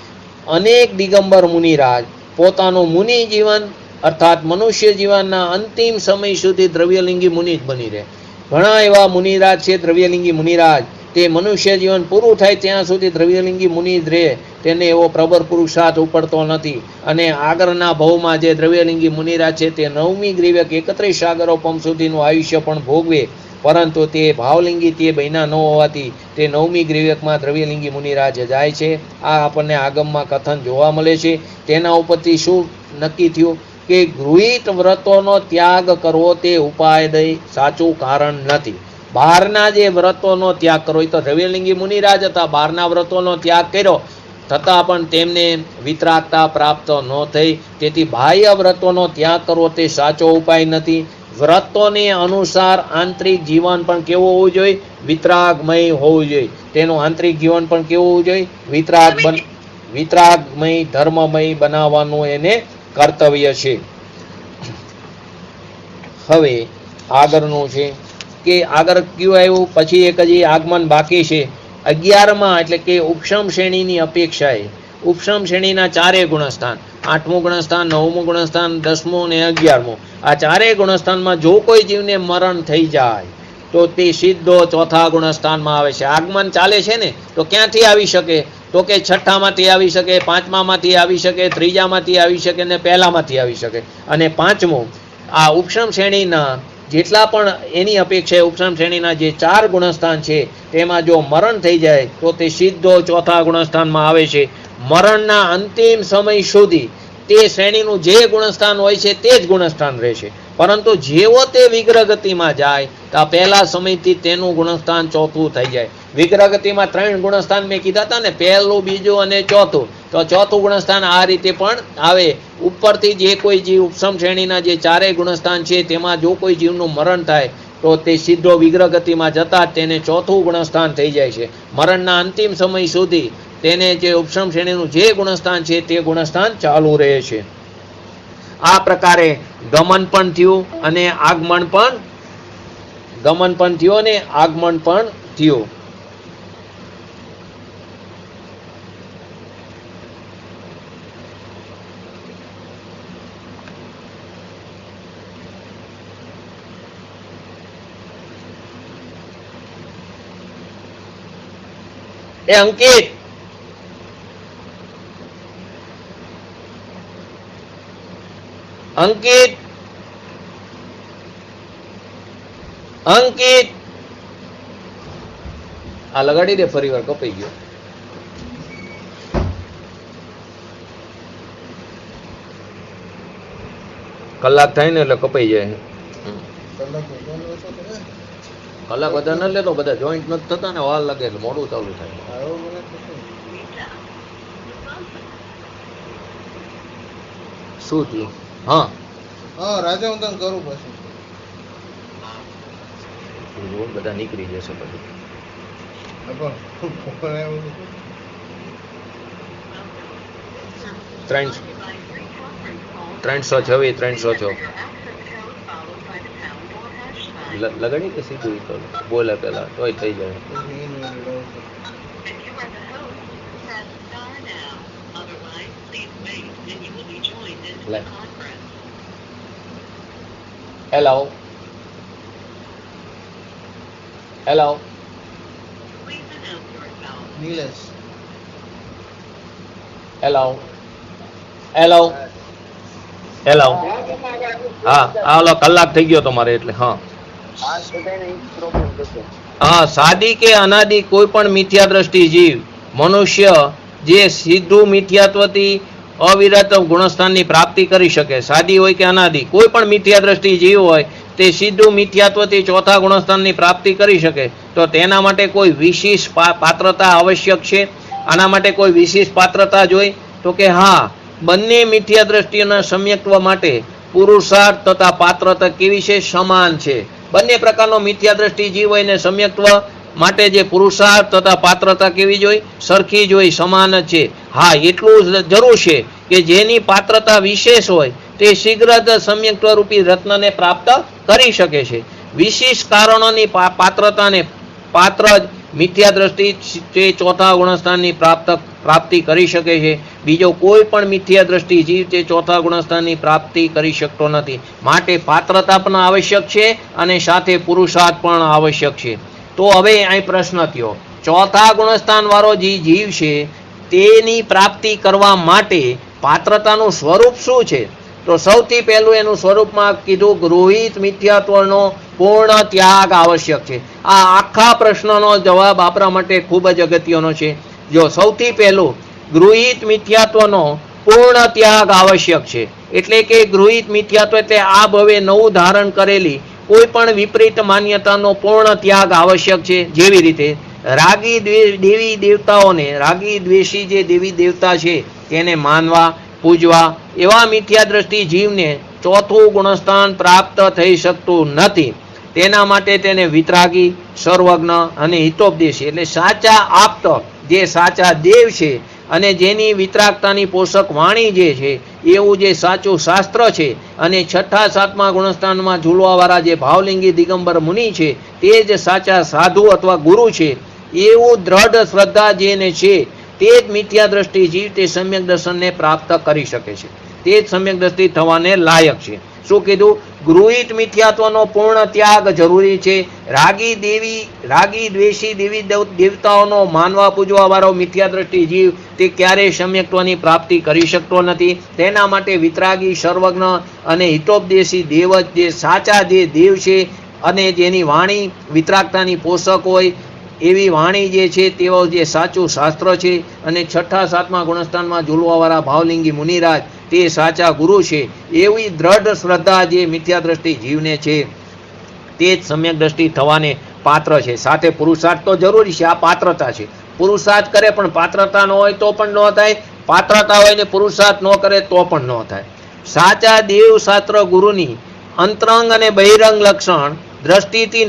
Speaker 1: અનેક દિગંબર મુનિરાજ પોતાનું મુનિ જીવન અર્થાત મનુષ્ય જીવનના અંતિમ સમય સુધી દ્રવ્યલિંગી મુનિ જ બની રહે. ઘણા એવા મુનિરાજ છે દ્રવ્યલિંગી મુનિરાજ, તે મનુષ્ય જીવન પૂરું થાય ત્યાં સુધી દ્રવ્યલિંગી મુનિ જ રહે, તેને એવો પ્રબળ પુરુષાર્થ ઉપડતો નથી. અને આગળના ભવમાં જે દ્રવ્યલિંગી મુનિરાજ છે તે 9મી ગ્રીવક 31 સાગરોપમ સુધીનું આયુષ્ય પણ ભોગવે, પરંતુ તે ભાવલિંગી તે બન્યા ન હોવાથી તે 9મી ગ્રીવકમાં દ્રવ્યલિંગી મુનિરાજ જાય છે. આ આપણને આગમમાં કથન જોવા મળે છે. તેના ઉપરથી શું નક્કી થયું કે ગૃહિત વ્રતોનો ત્યાગ કરવો તે ઉપાય સાચું કારણ નથી. બહારના જે વ્રતોનો ત્યાગ કરવો, એ તો દ્રવ્યલિંગી મુનિરાજ હતા, બહારના વ્રતોનો ત્યાગ કર્યો છતાં પણ તેમને વિતરાગતા પ્રાપ્ત ન થઈ, તેથી બાહ્ય વ્રતોનો ત્યાગ કરવો તે સાચો ઉપાય નથી. વ્રતોને અનુસાર આંતરિક જીવન પણ કેવું હોવું જોઈએ? વિતરાગમય હોવું જોઈએ. તેનું આંતરિક જીવન પણ કેવું હોવું જોઈએ? વિતરાગમય ધર્મમય બનાવવાનું એને કર્તવ્ય છે. હવે આગળનું છે કે આગળ કયું આવ્યું, પછી એક હજી આગમન બાકી છે 11માં, એટલે કે ઉપશમ શ્રેણીની અપેક્ષાએ ઉપશમ શ્રેણીના 4 ગુણસ્થાન, 8મું ગુણસ્થાન, 9મું ગુણસ્થાન, 10મું અને 11મું, આ 4 ગુણસ્થાનમાં જો કોઈ જીવને મરણ થઈ જાય તો તે સીધો ચોથા ગુણસ્થાનમાં આવે છે. આગમન ચાલે છે ને, તો ક્યાંથી આવી શકે? તો કે છઠ્ઠામાંથી આવી શકે, પાંચમામાંથી આવી શકે, ત્રીજામાંથી આવી શકે અને પહેલામાંથી આવી શકે. અને પાંચમું, આ ઉપશમ શ્રેણીના જેટલા પણ એની અપેક્ષાએ ઉપશમ શ્રેણીના જે 4 ગુણસ્થાન છે તેમાં જો મરણ થઈ જાય તો તે સીધો ચોથા ગુણસ્થાનમાં આવે છે. મરણના અંતિમ સમય સુધી તે શ્રેણીનું જે ગુણસ્થાન હોય છે તે જ ગુણસ્થાન રહેશે, પરંતુ જેવો તે વિગ્રહ ગતિમાં જાય તો પહેલા સમયથી તેનું ગુણસ્થાન ચોથું થઈ જાય. વિગ્રહ ગતિમાં 3 ગુણસ્થાન મેં કીધા હતા ને, પહેલું, બીજું અને ચોથું, તો ચોથું ગુણસ્થાન આ રીતે પણ આવે. ઉપરથી જે કોઈ જીવ ઉપશમ શ્રેણીના જે 4 ગુણસ્થાન છે તેમાં જો કોઈ જીવનું મરણ થાય તો તે સીધો વિગ્રહ ગતિમાં જતા તેને ચોથું ગુણસ્થાન થઈ જાય છે. મરણના અંતિમ સમય સુધી તેને જે ઉપશમ શ્રેણીનું જે ગુણસ્થાન છે તે ગુણસ્થાન ચાલુ રહે છે. આ પ્રકારે ગમન પણ થયું અને આગમન પણ થયું. એ અંકિત, અંકિત, અંકિત, આ લગાડી દે, ફરી વાર કપાઈ ગયો. કલાક થાય ને એટલે કપાઈ જાય. કલાક વધારે ન લેતો, બધા જોઈન્ટ નથી થતા ને, વાર લાગે એટલે મોડું ચાલુ થાય. શું થયું? હા
Speaker 2: રાજા, હું તને કરું પછી.
Speaker 1: બધા નીકળી જશે પછી. 326 306. લગાડી કે સીધું તો બોલે પેલા તોય થઈ જાય.
Speaker 2: પછી invalid આવશે.
Speaker 1: Like. Hello. Hello.
Speaker 2: Nilesh
Speaker 1: Hello. Hello. Hello. હા હાલો કલાક થઈ ગયો તમારે એટલે હા. હા સાદી કે અનાદિ કોઈ પણ મિથ્યા દ્રષ્ટિ જીવ મનુષ્ય જે સીધું મિથ્યાત્વથી અવિરત ગુણસ્થાનની પ્રાપ્તિ કરી શકે, સાદી હોય કે અનાદિ કોઈ પણ મિથ્યા દ્રષ્ટિ જીવ હોય તે સીધું મિથ્યાત્વથી ચોથા ગુણસ્થાનની પ્રાપ્તિ કરી શકે, તો તેના માટે કોઈ વિશેષ પાત્રતા આવશ્યક છે? આના માટે કોઈ વિશેષ પાત્રતા જોઈ? તો કે હા, બંને મિથ્યા દ્રષ્ટિઓના સમ્યક્ત્વ માટે પુરુષાર્થ તથા પાત્રતા કેવી છે? સમાન છે. બંને પ્રકારનો મિથ્યા દ્રષ્ટિ જીવ હોય ને સમ્યક્ત્વ માટે જે પુરુષાર્થ તથા પાત્રતા કેવી જોઈ? સરખી જોઈ, સમાન જ છે. હા એટલું જરૂર છે કે જેની પાત્રતા વિશેષ હોય તે શીઘ્ર જ સમ્યક્ત્વ રૂપી રત્નને પ્રાપ્ત કરી શકે છે. વિશેષ કારણોની પાત્રતાને પાત્ર જ મિથ્યા દ્રષ્ટિ તે ચોથા ગુણસ્થાનની પ્રાપ્તિ કરી શકે છે. બીજો કોઈ પણ મિથ્યા દ્રષ્ટિ જીવ તે ચોથા ગુણસ્થાનની પ્રાપ્તિ કરી શકતો નથી. માટે પાત્રતા પણ આવશ્યક છે અને સાથે પુરુષાર્થ પણ આવશ્યક છે. તો હવે અહીં પ્રશ્ન થયો, ચોથા ગુણસ્થાન વાળો જે જીવ છે તેની પ્રાપ્તિ કરવા માટે પાત્રતાનું સ્વરૂપ શું છે? તો સૌથી પહેલું એનું સ્વરૂપમાં કીધું ગૃહિત મિથ્યાત્વનો પૂર્ણ ત્યાગ આવશ્યક છે. આ આખા પ્રશ્નનો જવાબ આપણા માટે ખૂબ જ અગત્યનો છે. જો સૌથી પહેલું ગૃહિત મિથ્યાત્વનો પૂર્ણ ત્યાગ આવશ્યક છે. એટલે કે ગૃહિત મિથ્યાત્વ એટલે આ ભવે નવું ધારણ કરેલી કોઈ પણ વિપરીત માન્યતાનો પૂર્ણ ત્યાગ આવશ્યક છે. જેવી રીતે રાગી દેવી દેવતાઓને, રાગી દ્વેષી જે દેવી દેવતા છે તેને માનવા પૂજવા, એવા મિથ્યા દ્રષ્ટિ જીવને ચોથું ગુણસ્થાન પ્રાપ્ત થઈ શકતું નથી. તેના માટે તેને વિતરાગી, સર્વજ્ઞ અને હિતોપદેશી એટલે સાચા આપ્ત જે સાચા દેવ છે અને જેની વિતરાગતાની પોષક વાણી જે છે એવું જે સાચું શાસ્ત્ર છે અને છઠ્ઠા સાતમા ગુણસ્થાનમાં ઝૂલવાવાળા જે ભાવલિંગી દિગંબર મુનિ છે તે જ સાચા સાધુ અથવા ગુરુ છે, એવું દ્રઢ શ્રદ્ધા જેને છે તે જ મિથ્યા દ્રષ્ટિ જીવ તે સમ્યક દર્શનને પ્રાપ્ત કરી શકે છે. તે જ સમ્યક દ્રષ્ટિ થવાને લાયક છે. શું કીધું? ગૃહિત મિથ્યાત્વનો પૂર્ણ ત્યાગ જરૂરી છે. રાગી દ્વેષી દેવી દેવતાઓનો માનવા પૂજવા વાળો મિથ્યા દ્રષ્ટિ જીવ તે ક્યારેય સમ્યક્ત્વની પ્રાપ્તિ કરી શકતો નથી. તેના માટે વિતરાગી, સર્વજ્ઞ અને હિતોપદેશી દેવ જ જે સાચા જે દેવ છે અને જેની વાણી વિતરાગતાની પોષક હોય એવી વાણી જે છે તેઓ જે સાચું શાસ્ત્ર છે અને છઠ્ઠા સાતમા ગુણસ્થાનમાં ઝૂલવાવાળા ભાવલિંગી મુનિરાજ તે સાચા ગુરુ છે, એવી દ્રઢ શ્રદ્ધા જે મિથ્યા દ્રષ્ટિ જીવને છે તે જ સમ્યક દ્રષ્ટિ થવાને પાત્ર છે. સાથે પુરુષાર્થ તો જરૂરી છે. આ પાત્રતા છે. પુરુષાર્થ કરે પણ પાત્રતા ન હોય તો પણ ન થાય, પાત્રતા હોય ને પુરુષાર્થ ન કરે તો પણ ન થાય. સાચા દેવ શાસ્ત્ર ગુરુની અંતરંગ અને બહિરંગ લક્ષણ દ્રષ્ટિથી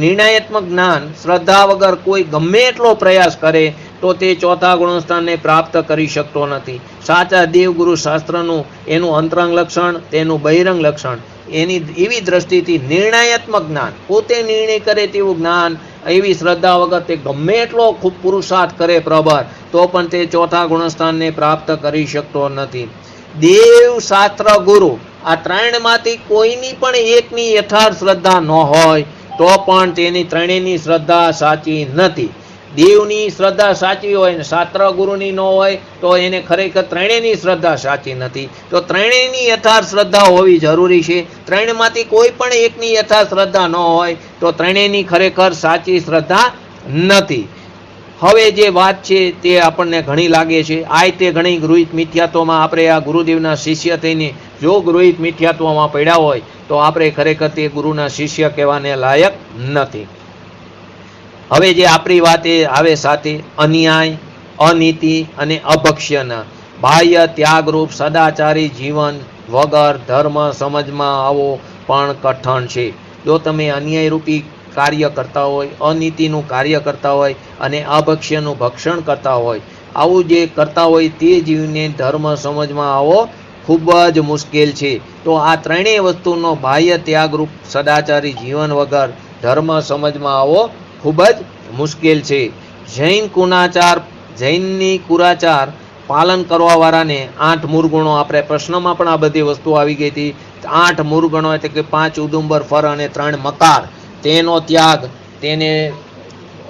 Speaker 1: નિર્ણયાત્મક જ્ઞાન શ્રદ્ધા વગર કોઈ ગમે એટલો પ્રયાસ કરે તો તે ચોથા ગુણસ્થાનને પ્રાપ્ત કરી શકતો નથી. સાચા દેવગુરુ શાસ્ત્રનું એનું અંતરંગ લક્ષણ, તેનું બહિરંગ લક્ષણ, એની એવી દ્રષ્ટિથી નિર્ણયાત્મક જ્ઞાન, પોતે નિર્ણય કરે તેવું જ્ઞાન, એવી શ્રદ્ધા વગર તે ગમે એટલો ખૂબ પુરુષાર્થ કરે પ્રબળ તો પણ તે ચોથા ગુણસ્થાનને પ્રાપ્ત કરી શકતો નથી. દેવ, શાસ્ત્ર, ગુરુ આ ત્રણમાંથી કોઈની પણ એકની યથાર્થ શ્રદ્ધા ન હોય તો પણ તેની ત્રણેયની શ્રદ્ધા સાચી નથી. દેવની શ્રદ્ધા સાચી હોય ને શાસ્ત્ર ગુરુની ન હોય તો એને ખરેખર ત્રણેયની શ્રદ્ધા સાચી નથી. તો ત્રણેયની યથાર્થ શ્રદ્ધા હોવી જરૂરી છે. ત્રણમાંથી કોઈ પણ એકની યથાર્થ શ્રદ્ધા ન હોય તો ત્રણેયની ખરેખર સાચી શ્રદ્ધા નથી. હવે જે વાત છે તે આપણને ઘણી લાગે છે. આ તે ઘણી ગૃહિત મિથ્યાત્વમાં આપણે આ ગુરુદેવના શિષ્ય થઈને જો ગૃહિત મિથ્યાત્વમાં પડ્યા હોય તો આપણે ખરેખર તે ગુરુના શિષ્ય કહેવાને લાયક નથી. હવે જે આપણી વાત એ આવે સાથે અન્યાય, અનીતિ અને અભક્ષ્યના બાહ્ય ત્યાગરૂપ સદાચારી જીવન વગર ધર્મ સમજમાં આવો પણ કઠણ છે. જો તમે અન્યાયરૂપી કાર્ય કરતા હોય, અનીતિનું કાર્ય કરતા હોય અને અભક્ષ્યનું ભક્ષણ કરતા હોય, આવું જે કરતા હોય તે જીવને ધર્મ સમજમાં આવો ખૂબ જ મુશ્કેલ છે. તો આ ત્રણેય વસ્તુનો બાહ્ય ત્યાગરૂપ સદાચારી જીવન વગર ધર્મ સમજમાં આવો ખૂબ જ મુશ્કેલ છે. જૈનની કુરાચાર પાલન કરવાવાળાને 8 મૂળગુણો, આપણે પ્રશ્નમાં પણ આ બધી વસ્તુ આવી ગઈ હતી. 8 મૂળગુણો એટલે કે 5 ઉદુંબર ફર અને 3 મકાર, તેનો ત્યાગ તેને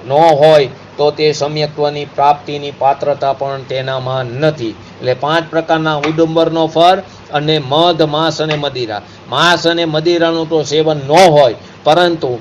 Speaker 1: ન હોય તો તે સમ્યક્ત્વની પ્રાપ્તિની પાત્રતા પણ તેનામાં નથી. એટલે 5 પ્રકારના ઉદુંબરનો ફર અને મધ, માંસ અને મદિરા. માંસ અને મદિરાનું તો સેવન ન હોય, પરંતુ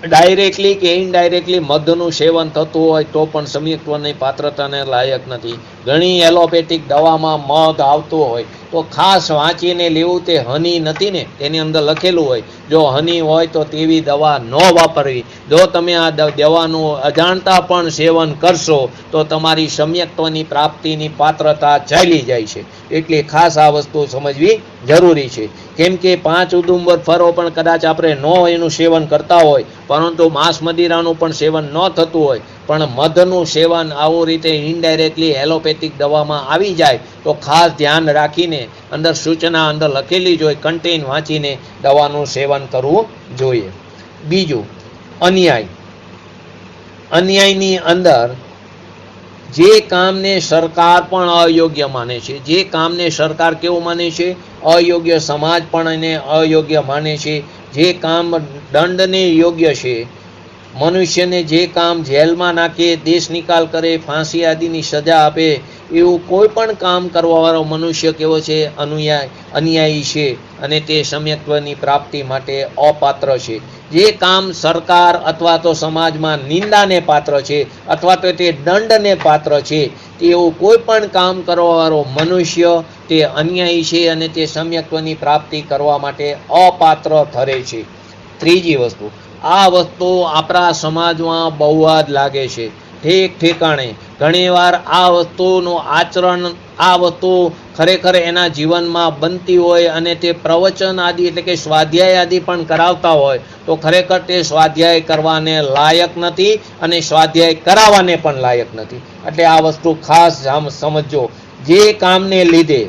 Speaker 1: ડાયરેક્ટલી કે ઇનડાયરેક્ટલી મધનું સેવન થતું હોય તો પણ સમ્યક્ત્વની પાત્રતાને લાયક નથી. ઘણી એલોપેથિક દવામાં મધ આવતું હોય તો ખાસ વાંચીને લેવું. તે હની નથી ને, તેની અંદર લખેલું હોય જો હની હોય તો તેવી દવા ન વાપરવી. જો તમે આ દવાનું અજાણતા પણ સેવન કરશો તો તમારી સમ્યક્ત્વની પ્રાપ્તિની પાત્રતા ચાલી જાય છે. એટલે ખાસ આ વસ્તુ સમજવી જરૂરી છે. કેમ કે 5 ઉદુંબર ફરો પણ કદાચ આપણે ન એનું સેવન કરતા હોય, પરંતુ માંસ મદિરાનું પણ સેવન ન થતું હોય, પણ મધનું સેવન આવું રીતે ઇનડાયરેક્ટલી એલોપેથિક દવામાં આવી જાય તો ખાસ ધ્યાન રાખીને અંદર સૂચના અંદર લખેલી જ હોય, કન્ટેન વાંચીને દવાનું સેવન કરવું જોઈએ. બીજું, અન્યાય. અન્યાયની અંદર જે કામને સરકાર પણ અયોગ્ય માને છે, જે કામને સરકાર કેવું માને છે? અયોગ્ય. સમાજ પણ એને અયોગ્ય માને છે. જે કામ દંડને યોગ્ય છે, મનુષ્યને જે કામ જેલમાં નાખે, દેશ નિકાલ કરે, ફાંસી આદિની સજા આપે, એવું કોઈ પણ કામ કરવાવાળો મનુષ્ય કેવો છે? અન્યાયી છે અને તે સમ્યક્ત્વની પ્રાપ્તિ માટે અપાત્ર છે. જે કામ સરકાર અથવા તો સમાજમાં નિંદાને પાત્ર છે અથવા તો તે દંડને પાત્ર છે, તેવું કોઈ પણ કામ કરવાવાળો મનુષ્ય તે અન્યાયી છે અને તે સમ્યક્ત્વની પ્રાપ્તિ કરવા માટે અપાત્ર ઠરે છે. ત્રીજી વસ્તુ, આ વસ્તુ આપણા સમાજમાં બહુ જ લાગે છે ઠેક ઠેકાણે. ઘણીવાર આ વસ્તુનું આચરણ, આ વસ્તુ ખરેખર એના જીવનમાં બનતી હોય અને તે પ્રવચન આદિ એટલે કે સ્વાધ્યાય આદિ પણ કરાવતા હોય તો ખરેખર તે સ્વાધ્યાય કરવાને લાયક નથી અને સ્વાધ્યાય કરાવવાને પણ લાયક નથી. એટલે આ વસ્તુ ખાસ સમજો. જે કામને લીધે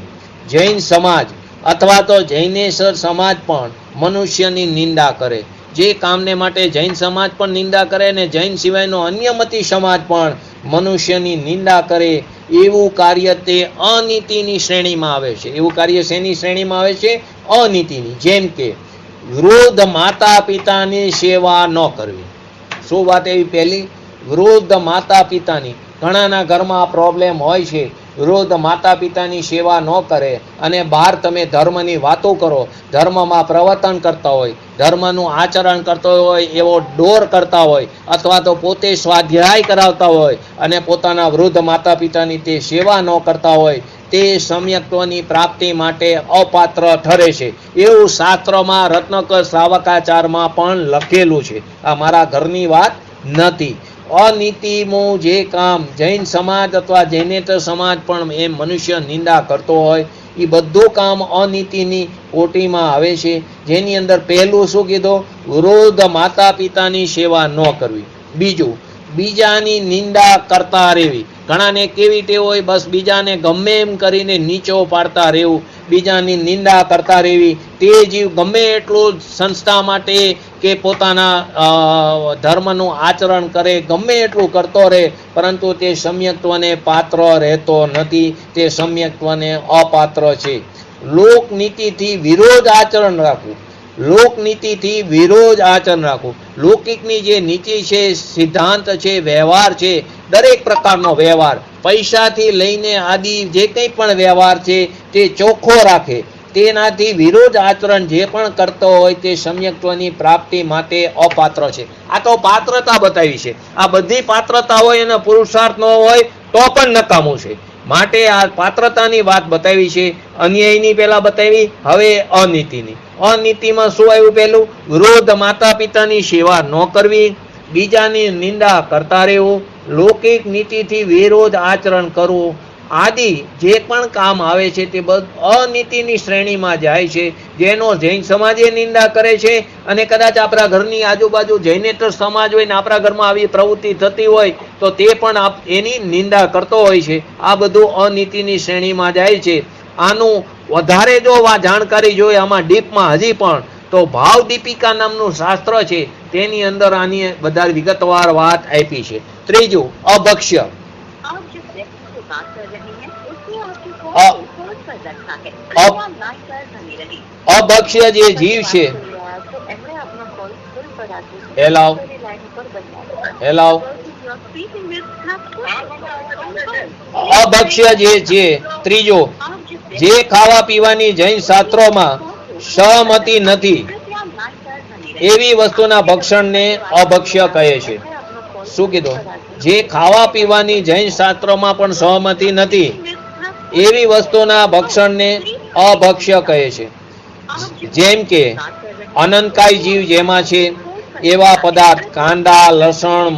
Speaker 1: જૈન સમાજ અથવા તો જૈનેશ્વર સમાજ પણ મનુષ્યની નિંદા કરે, જે કામને માટે જૈન સમાજ પણ નિંદા કરે અને જૈન સિવાયનો અન્યમતી સમાજ પણ મનુષ્યની નિંદા કરે, એવું કાર્ય તે અનીતિની શ્રેણીમાં આવે છે. એવું કાર્ય શેની શ્રેણીમાં આવે છે? અનીતિની. જેમ કે વૃદ્ધ માતા પિતાની સેવા ન કરવી. શું વાત એવી? પહેલી, વૃદ્ધ માતા પિતાની. ઘણાના ઘરમાં આ પ્રોબ્લેમ હોય છે. વૃદ્ધ માતા પિતાની સેવા ન કરે અને બહાર તમે ધર્મની વાતો કરો, ધર્મમાં પ્રવર્તન કરતા હોય, ધર્મનું આચરણ કરતો હોય એવો ડોર કરતા હોય, અથવા તો પોતે સ્વાધ્યાય કરાવતા હોય અને પોતાના વૃદ્ધ માતા પિતાની તે સેવા ન કરતા હોય, તે સમ્યક્ત્વની પ્રાપ્તિ માટે અપાત્ર ઠરે છે. એવું શાસ્ત્રમાં રત્નકર શ્રાવકાચારમાં પણ લખેલું છે. આ મારા ઘરની વાત નથી. અનીતિનું જે કામ જૈન સમાજ અથવા જૈનેતર સમાજ પણ એ મનુષ્ય નિંદા કરતો હોય, એ બધું કામ અનીતિની કોટીમાં આવે છે. જેની અંદર પહેલું શું કીધું? વૃદ્ધ માતા પિતાની સેવા ન કરવી. બીજું, બીજાની નિંદા કરતા રહેવી. ઘણાને કેવી ટેવ હોય? બસ બીજાને ગમે એમ કરીને નીચો પાડતા રહેવું, બીજાની નિંદા કરતા રહેવી. તે જીવ ગમે એટલું સંસ્થા માટે કે પોતાના ધર્મનું આચરણ કરે, ગમે એટલું કરતો રહે, પરંતુ તે સમ્યક્ત્વને પાત્ર રહેતો નથી. તે સમ્યક્ત્વને અપાત્ર છે. લોકનીતિથી વિરોધ આચરણ રાખવું. લોકનીતિથી વિરોધ આચરણ રાખવું. લૌકિકની જે નીતિ છે, સિદ્ધાંત છે, વ્યવહાર છે, દરેક પ્રકારનો વ્યવહાર, પૈસાથી લઈને આદિ જે કંઈ પણ વ્યવહાર છે તે ચોખ્ખો રાખે. તેનાથી વિરોધ આચરણ જે પણ કરતો હોય તે સમ્યક્ત્વની પ્રાપ્તિ માટે અપાત્ર છે. આ તો પાત્રતા બતાવી છે. આ બધી પાત્રતા હોય અને પુરુષાર્થ ન હોય તો પણ નકામું છે. માટે આ પાત્રતાની વાત બતાવી છે. અન્યાયની પહેલા બતાવી, હવે અનીતિની. અનીતિમાં શું આવ્યું? પહેલું, વૃદ્ધ માતા પિતાની સેવા ન કરવી, બીજાની નિંદા કરતા રહેવું, લૌકિક નીતિથી વિરોધ આચરણ કરવું, આદિ જે પણ કામ આવે છે તે બધું અનીતિની શ્રેણીમાં જાય છે. જેનો જૈન સમાજે નિંદા કરે છે અને કદાચ આપણા ઘરની આજુબાજુ જૈનેતર સમાજ હોય ને આપણા ઘરમાં આવી પ્રવૃત્તિ થતી હોય તો તે પણ એની નિંદા કરતો હોય છે. આ બધું અનીતિની શ્રેણીમાં જાય છે. આનું વધારે જો જાણકારી જોઈએ આમાં ડીપમાં હજી પણ તો ભાવ દીપિકા નામનું શાસ્ત્ર છે તેની અંદર આની વધારે વિગતવાર વાત આપી છે. ત્રીજું અભક્ષ્ય.
Speaker 3: आप जिस व्यक्ति से बात कर रहे हैं उसने आपकी कॉल
Speaker 1: अ-
Speaker 3: को होल्ड पर रखा है.
Speaker 1: अ-
Speaker 3: कृपया लाइन पर बनी रहिए.
Speaker 1: અભક્ષ્ય જે જીવ છે
Speaker 3: તો એમણે આપનો કોલ હોલ્ડ પર રાખ્યો છે.
Speaker 1: Hello.
Speaker 3: તમારી લાઈન ઉપર બન્યા રહો.
Speaker 1: Hello
Speaker 3: The person you are speaking with has put you on hold.
Speaker 1: અભક્ષ્ય જે છે ત્રીજો
Speaker 3: आप जिस व्यक्ति
Speaker 1: જે ખાવા પીવાની જૈન શાસ્ત્રોમાં સહમતિ નથી
Speaker 3: कृपया लाइन पर बनी रहिए.
Speaker 1: એવી વસ્તુના ભક્ષણને અભક્ષ્ય કહે છે.
Speaker 3: એમણે આપનો કોલ
Speaker 1: શું કીધું?
Speaker 3: હોલ્ડ પર રાખ્યો.
Speaker 1: જે ખાવા પીવાની જૈન શાસ્ત્રોમાં પણ સહમતિ નથી એવી વસ્તુના ભક્ષણને અભક્ષ્ય કહે છે. જેમ કે અનંતકાય જીવ જેમાં છે એવા પદાર્થ કાંદા, લસણ,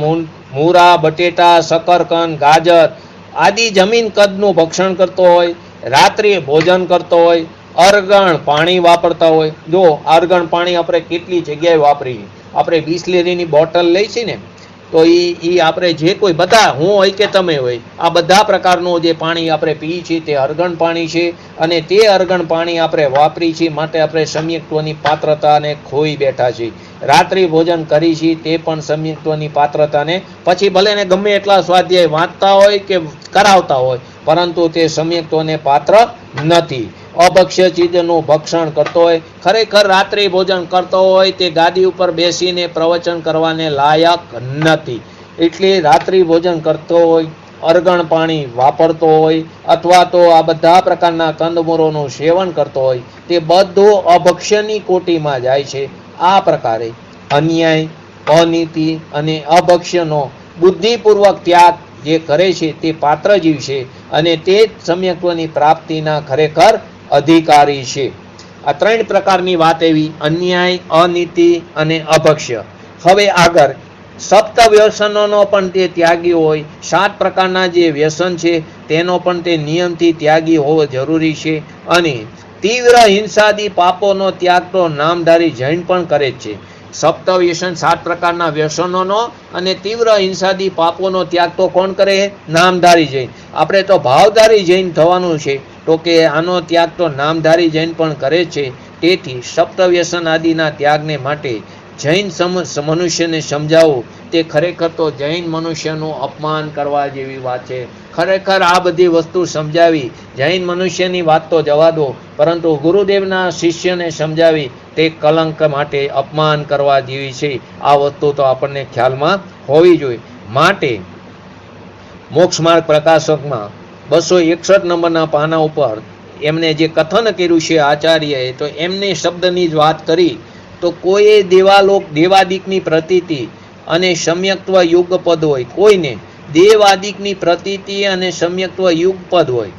Speaker 1: મૂરા, બટેટા, શકરકંદ, ગાજર આદિ જમીન કદનું ભક્ષણ કરતો હોય, રાત્રિ ભોજન કરતો હોય, અર્ગણ પાણી વાપરતા હોય. જો અર્ગણ પાણી આપણે કેટલી જગ્યાએ વાપરીએ, આપણે બિસ્લેરીની બોટલ લઈ છે ને તો એ આપણે જે કોઈ બધા હું હોય કે તમે હોય આ બધા પ્રકારનું જે પાણી આપણે પીએ છીએ તે અર્ગણ પાણી છે અને તે અર્ગણ પાણી આપણે વાપરી છીએ માટે આપણે સમ્યક્ત્વની પાત્રતાને ખોઈ બેઠા છીએ. રાત્રિ ભોજન કરી છીએ તે પણ સમ્યક્ત્વની પાત્રતાને પછી ભલે ને ગમે એટલા સ્વાધ્યાય વાંચતા હોય કે કરાવતા હોય પરંતુ તે સમ્યક્ત્વને પાત્ર નથી. અભક્ષ્ય ચીજનું ભક્ષણ કરતો હોય, ખરેખર રાત્રિ ભોજન કરતો હોય તે ગાદી ઉપર બેસીને પ્રવચન કરવાને લાયક નથી. એટલે રાત્રિ ભોજન કરતો હોય, અર્ગણ પાણી વાપરતો હોય અથવા તો આ બધા પ્રકારના કંદમૂળોનું સેવન કરતો હોય તે બધું અભક્ષ્યની કોટીમાં જાય છે. આ પ્રકારે અન્યાય, અનીતિ અને અભક્ષ્યનો બુદ્ધિપૂર્વક ત્યાગ જે કરે છે તે પાત્ર જીવ છે અને તે જ સમ્યક્ત્વની પ્રાપ્તિના ખરેખર અધિકારી છે. આ ત્રણ પ્રકારની વાત એવી અન્યાય, અનીતિ અને અભક્ષ્ય. હવે આગળ સપ્ત વ્યસનોનો પણ તે ત્યાગી હોય, 7 પ્રકારના જે વ્યસન છે તેનો પણ તે નિયમથી ત્યાગી હોવો જરૂરી છે અને તીવ્ર હિંસાદી પાપોનો ત્યાગ તો નામધારી જૈન પણ કરે જ છે. સપ્ત વ્યસન 7 પ્રકારના વ્યસનોનો અને તીવ્ર હિંસાદી પાપોનો ત્યાગ તો કોણ કરે? નામધારી જૈન. આપણે તો ભાવધારી જૈન થવાનું છે તો કે આનો ત્યાગ તો નામધારી જૈન પણ કરે છે. તેથી સપ્ત વ્યસન આદિના ત્યાગને માટે જૈન મનુષ્યને સમજાવવું તે ખરેખર તો જૈન મનુષ્યનું અપમાન કરવા જેવી વાત છે. ખરેખર આ બધી વસ્તુ સમજાવી જૈન મનુષ્યની વાત તો જવા દો પરંતુ ગુરુદેવના શિષ્યને સમજાવી તે કલંક માટે અપમાન કરવા જેવી છે. આ વસ્તુ તો આપણને ખ્યાલમાં હોવી જોઈએ. માટે મોક્ષ માર્ગ પ્રકાશકમાં 261 નંબરના પાના ઉપર એમને જે કથન કર્યું છે આચાર્યએ તો એમને શબ્દની જ વાત કરી તો કોઈએ દેવાલોક દેવાદિકની પ્રતીતિ અને સમ્યક્ત્વ યુગપદ હોય, કોઈને દેવાદિકની પ્રતીતિ અને સમ્યક્ત્વ યુગપદ હોય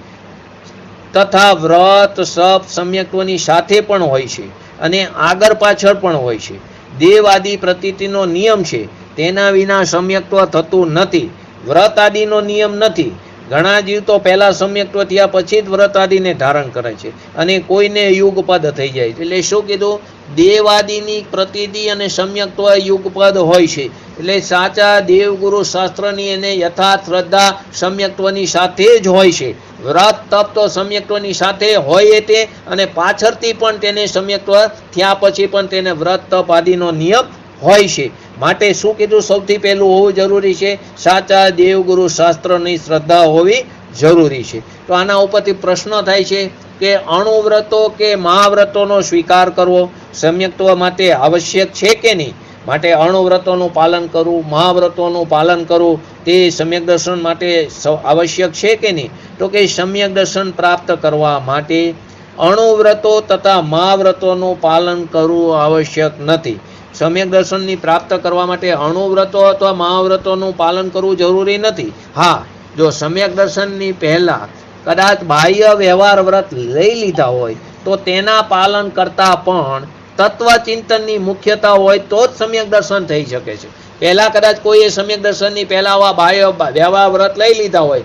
Speaker 1: તથા વ્રત સપ સમ્યક્ત્વની સાથે પણ હોય છે અને આગળ પાછળ પણ હોય છે. દેવાદિ પ્રતીતિનો નિયમ છે તેના વિના સમ્યક્ત્વ થતું નથી. વ્રત આદિનો નિયમ નથી. ઘણા જીવ તો પહેલા સમ્યક્ત્વ થયા પછી જ વ્રત આદિને ધારણ કરે છે અને કોઈને યુગપદ થઈ જાય છે. એટલે શું કીધું? દેવાદિની પ્રતિદિ અને સમ્યક્ત્વ યુગપદ હોય છે. એટલે સાચા દેવગુરુ શાસ્ત્રની એને યથાર્થ શ્રદ્ધા સમ્યક્ત્વની સાથે જ હોય છે. વ્રત તપ તો સમ્યક્ત્વની સાથે હોય તે અને પાછળથી પણ તેને સમ્યક્ત્વ થયા પછી પણ તેને વ્રત તપ આદિનો નિયમ હોય છે. માટે શું કીધું? સૌથી પહેલું હોવું જરૂરી છે સાચા દેવગુરુ શાસ્ત્રની શ્રદ્ધા હોવી જરૂરી છે. તો આના ઉપરથી પ્રશ્ન થાય છે કે અણુવ્રતો કે મહાવ્રતોનો સ્વીકાર કરવો સમ્યક્ત્વ માટે આવશ્યક છે કે નહીં? માટે અણુવ્રતોનું પાલન કરવું, મહાવ્રતોનું પાલન કરવું તે સમ્યક દર્શન માટે આવશ્યક છે કે નહીં? તો કે સમ્યક દર્શન પ્રાપ્ત કરવા માટે અણુવ્રતો તથા મહાવ્રતોનું પાલન કરવું આવશ્યક નથી. સમ્યક દર્શનની પ્રાપ્ત કરવા માટે અણુવ્રતો અથવા મહાવ્રતોનું પાલન કરવું જરૂરી નથી. હા, જો સમ્યક દર્શનની પહેલા કદાચ બાહ્ય વ્યવહાર વ્રત લઈ લીધા હોય તો તેના પાલન કરતા પણ તત્વચિંતનની મુખ્યતા હોય તો જ સમ્યક દર્શન થઈ શકે છે. પહેલા કદાચ કોઈએ સમ્યક દર્શનની પહેલા આવા બાહ્ય વ્યવહાર વ્રત લઈ લીધા હોય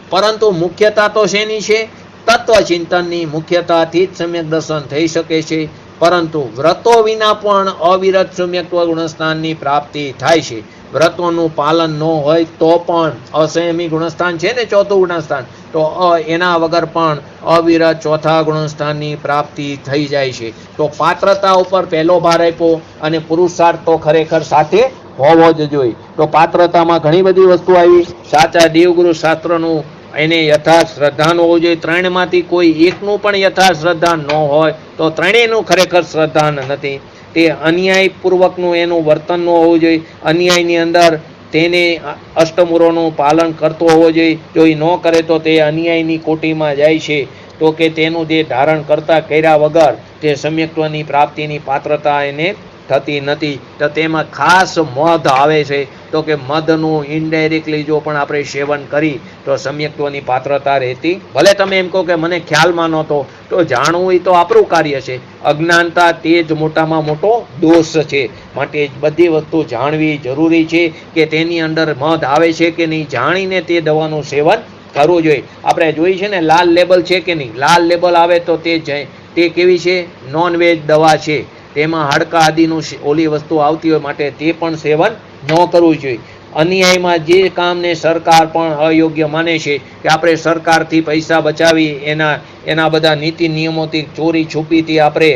Speaker 1: પરંતુ મુખ્યતા તો શેની છે? તત્વચિંતનની મુખ્યતાથી જ સમ્યક દર્શન થઈ શકે છે. પરંતુ વ્રતો વિના પણ અવિરત સમ્યક્ત્વ ગુણસ્નાનની પ્રાપ્તિ થાય છે. વ્રતોનું પાલન ન હોય તો પણ અસંયમી ગુણસ્થાન છે ને ચોથું ગુણસ્થાન, તો એના વગર પણ અવિરત ચોથા ગુણસ્થાનની પ્રાપ્તિ થઈ જાય છે. તો પાત્રતા ઉપર પહેલો ભાર આપ્યો અને પુરુષાર્થ તો ખરેખર સાથે હોવો જ જોઈએ. તો પાત્રતામાં ઘણી બધી વસ્તુ આવી. સાચા દેવગુરુ શાસ્ત્રનું એને યથાર્થ શ્રદ્ધાન હોવું જોઈએ. ત્રણમાંથી કોઈ એકનું પણ યથાર્થ શ્રદ્ધાન ન હોય તો ત્રણેયનું ખરેખર શ્રદ્ધાન નથી. તે અન્યાયપૂર્વકનું એનું વર્તન ન હોવું જોઈએ. અન્યાયની અંદર તેને અષ્ટમુરોનું પાલન કરતો હોવો જોઈએ. જો એ ન કરે તો તે અન્યાયની કોટીમાં જાય છે. તો કે તેનું જે ધારણ કરતા કર્યા વગર તે સમ્યક્ત્વની પ્રાપ્તિની પાત્રતા એને થતી નથી. તો તેમાં ખાસ મધ આવે છે. તો કે મધનું ઇનડાયરેક્ટલી જો પણ આપણે સેવન કરી તો સમ્યક્ત્વની પાત્રતા રહેતી. ભલે તમે એમ કહો કે મને ખ્યાલમાં નહોતો, તો જાણવું એ તો આપણું કાર્ય છે. અજ્ઞાનતા તે જ મોટામાં મોટો દોષ છે. માટે બધી વસ્તુ જાણવી જરૂરી છે કે તેની અંદર મધ આવે છે કે નહીં, જાણીને તે દવાનું સેવન કરવું જોઈએ. આપણે જોઈ છે ને લાલ લેબલ છે કે નહીં, લાલ લેબલ આવે તો તે કેવી છે, નોનવેજ દવા છે. તેમાં હાડકા આદિનું ઓલી વસ્તુ આવતી હોય, માટે તે પણ સેવન ન કરવું જોઈએ. અન્યાયમાં જે કામને સરકાર પણ અયોગ્ય માને છે કે આપણે સરકારથી પૈસા બચાવી એના બધા નીતિ નિયમોથી ચોરી છુપીથી આપણે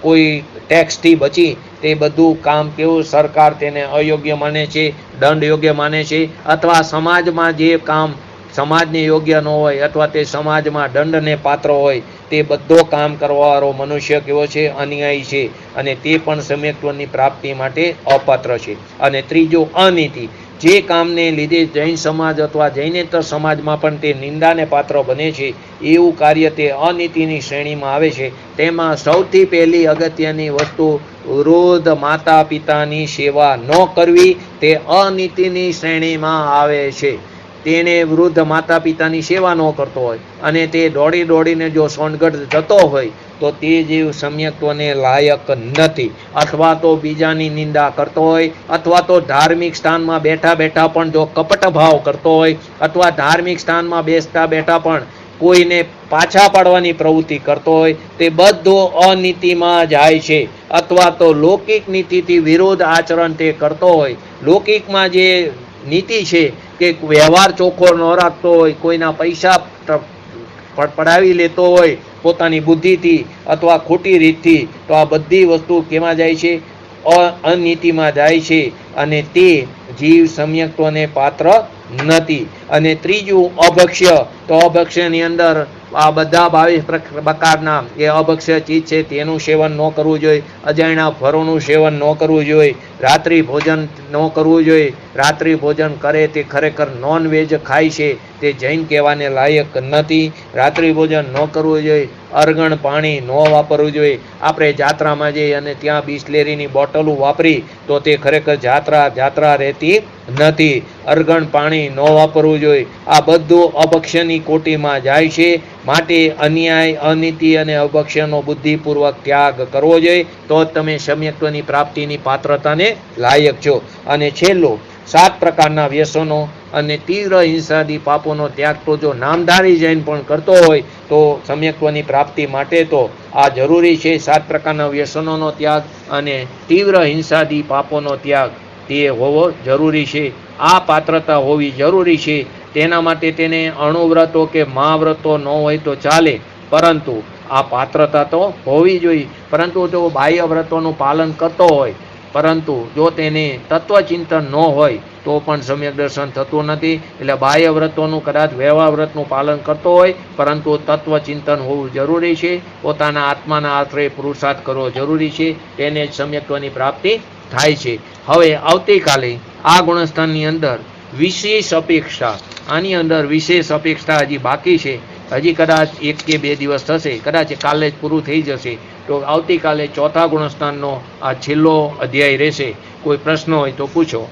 Speaker 1: કોઈ ટેક્સથી બચી, તે બધું કામ કેવું સરકાર તેને અયોગ્ય માને છે, દંડ યોગ્ય માને છે. અથવા સમાજમાં જે કામ સમાજને યોગ્ય ન હોય અથવા તે સમાજમાં દંડને પાત્ર હોય, તે બધો કામ કરવાવાળો મનુષ્ય કેવો છે, અન્યાયી છે. અને તે પણ સમ્યક્ત્વની પ્રાપ્તિ માટે અપાત્ર છે. અને ત્રીજું અનીતિ. જે કામને લીધે જૈન સમાજ અથવા જૈનેતર સમાજમાં પણ તે નિંદાને પાત્ર બને છે, એવું કાર્ય તે અનીતિની શ્રેણીમાં આવે છે. તેમાં સૌથી પહેલી અગત્યની વસ્તુ વૃદ્ધ માતા પિતાની સેવા ન કરવી તે અનીતિની શ્રેણીમાં આવે છે. તેને વૃદ્ધ માતા પિતાની સેવા ન કરતો હોય અને તે દોડીને જો સોનગઢ જતો હોય તો તે જેવું સમ્યક્ત્વને લાયક નથી. અથવા તો બીજાની નિંદા કરતો હોય, અથવા તો ધાર્મિક સ્થાનમાં બેઠા પણ જો કપટ ભાવ કરતો હોય, અથવા ધાર્મિક સ્થાનમાં બેઠા પણ કોઈને પાછા પાડવાની પ્રવૃત્તિ કરતો હોય, તે બધો અનીતિમાં જાય છે. અથવા તો લૌકિક નીતિથી વિરોધ આચરણ તે કરતો હોય. લૌકિકમાં જે નીતિ છે કે વ્યવહાર ચોખ્ખો ન રાખતો હોય, કોઈના પૈસા પડાવી લેતો હોય પોતાની બુદ્ધિથી અથવા ખોટી રીતથી, તો આ બધી વસ્તુ કેમાં જાય છે, અનીતિમાં જાય છે. અને તે જીવ સમ્યક્ત્વને પાત્ર નથી. અને ત્રીજું અભક્ષ્ય. તો અભક્ષ્યની અંદર આ બધા 22 પ્રકારના એ અભક્ષ્ય ચીજ છે, તેનું સેવન ન કરવું જોઈએ. અજાણ્યા ફળોનું સેવન ન કરવું જોઈએ. રાત્રિ ભોજન ન કરવું જોઈએ. રાત્રિ ભોજન કરે તે ખરેખર નોનવેજ ખાય છે, તે જૈન કહેવાને લાયક નથી. રાત્રિ ભોજન ન કરવું જોઈએ. અરગણ પાણી ન વાપરવું જોઈએ. આપણે જાત્રામાં જઈ અને ત્યાં બિસ્લેરીની બોટલો વાપરી તો તે ખરેખર જાત્રા રહેતી નથી. અરગણ પાણી ન વાપરવું જોઈએ. આ બધું અભક્ષ્યની કોટીમાં જાય છે. માટે અન્યાય, અનીતિ અને અભક્ષ્યનો બુદ્ધિપૂર્વક ત્યાગ કરવો જોઈએ, તો જ તમે સમ્યક્ત્વની પ્રાપ્તિની પાત્રતાને લાયક છો. અને છેલ્લું 7 પ્રકારના વ્યસનો અને તીવ્ર હિંસાદી પાપોનો ત્યાગ તો જો નામધારી જૈન પણ કરતો હોય તો સમ્યક્ત્વની પ્રાપ્તિ માટે તો આ જરૂરી છે. 7 પ્રકારના વ્યસનોનો ત્યાગ અને તીવ્ર હિંસાદી પાપોનો ત્યાગ તે હોવો જરૂરી છે. આ પાત્રતા હોવી જરૂરી છે. તેના માટે તેને અણુવ્રતો કે મહાવ્રતો ન હોય તો ચાલે, પરંતુ આ પાત્રતા તો હોવી જોઈએ. પરંતુ જો બાહ્ય વ્રતોનું પાલન કરતો હોય, પરંતુ જો તેને તત્વચિંતન ન હોય તો પણ સમ્યક દર્શન થતું નથી. એટલે બાહ્ય વ્રતોનું કદાચ વ્યવહાર વ્રતનું પાલન કરતો હોય, પરંતુ તત્વચિંતન હોવું જરૂરી છે. પોતાના આત્માના આશ્રય પુરુષાર્થ કરવો જરૂરી છે. તેને જ સમ્યક્ત્વની પ્રાપ્તિ થાય છે. હવે આવતીકાલે આ ગુણસ્થાનની અંદર વિશેષ અપેક્ષા, આની અંદર વિશેષ અપેક્ષા હજી બાકી છે. હજી કદાચ 1 કે 2 દિવસ થશે, કદાચ કાલે જ પૂરું થઈ જશે. તો આવતીકાલે ચોથા ગુણસ્થાનનો આ છેલ્લો અધ્યાય રહેશે. કોઈ પ્રશ્ન હોય તો પૂછો.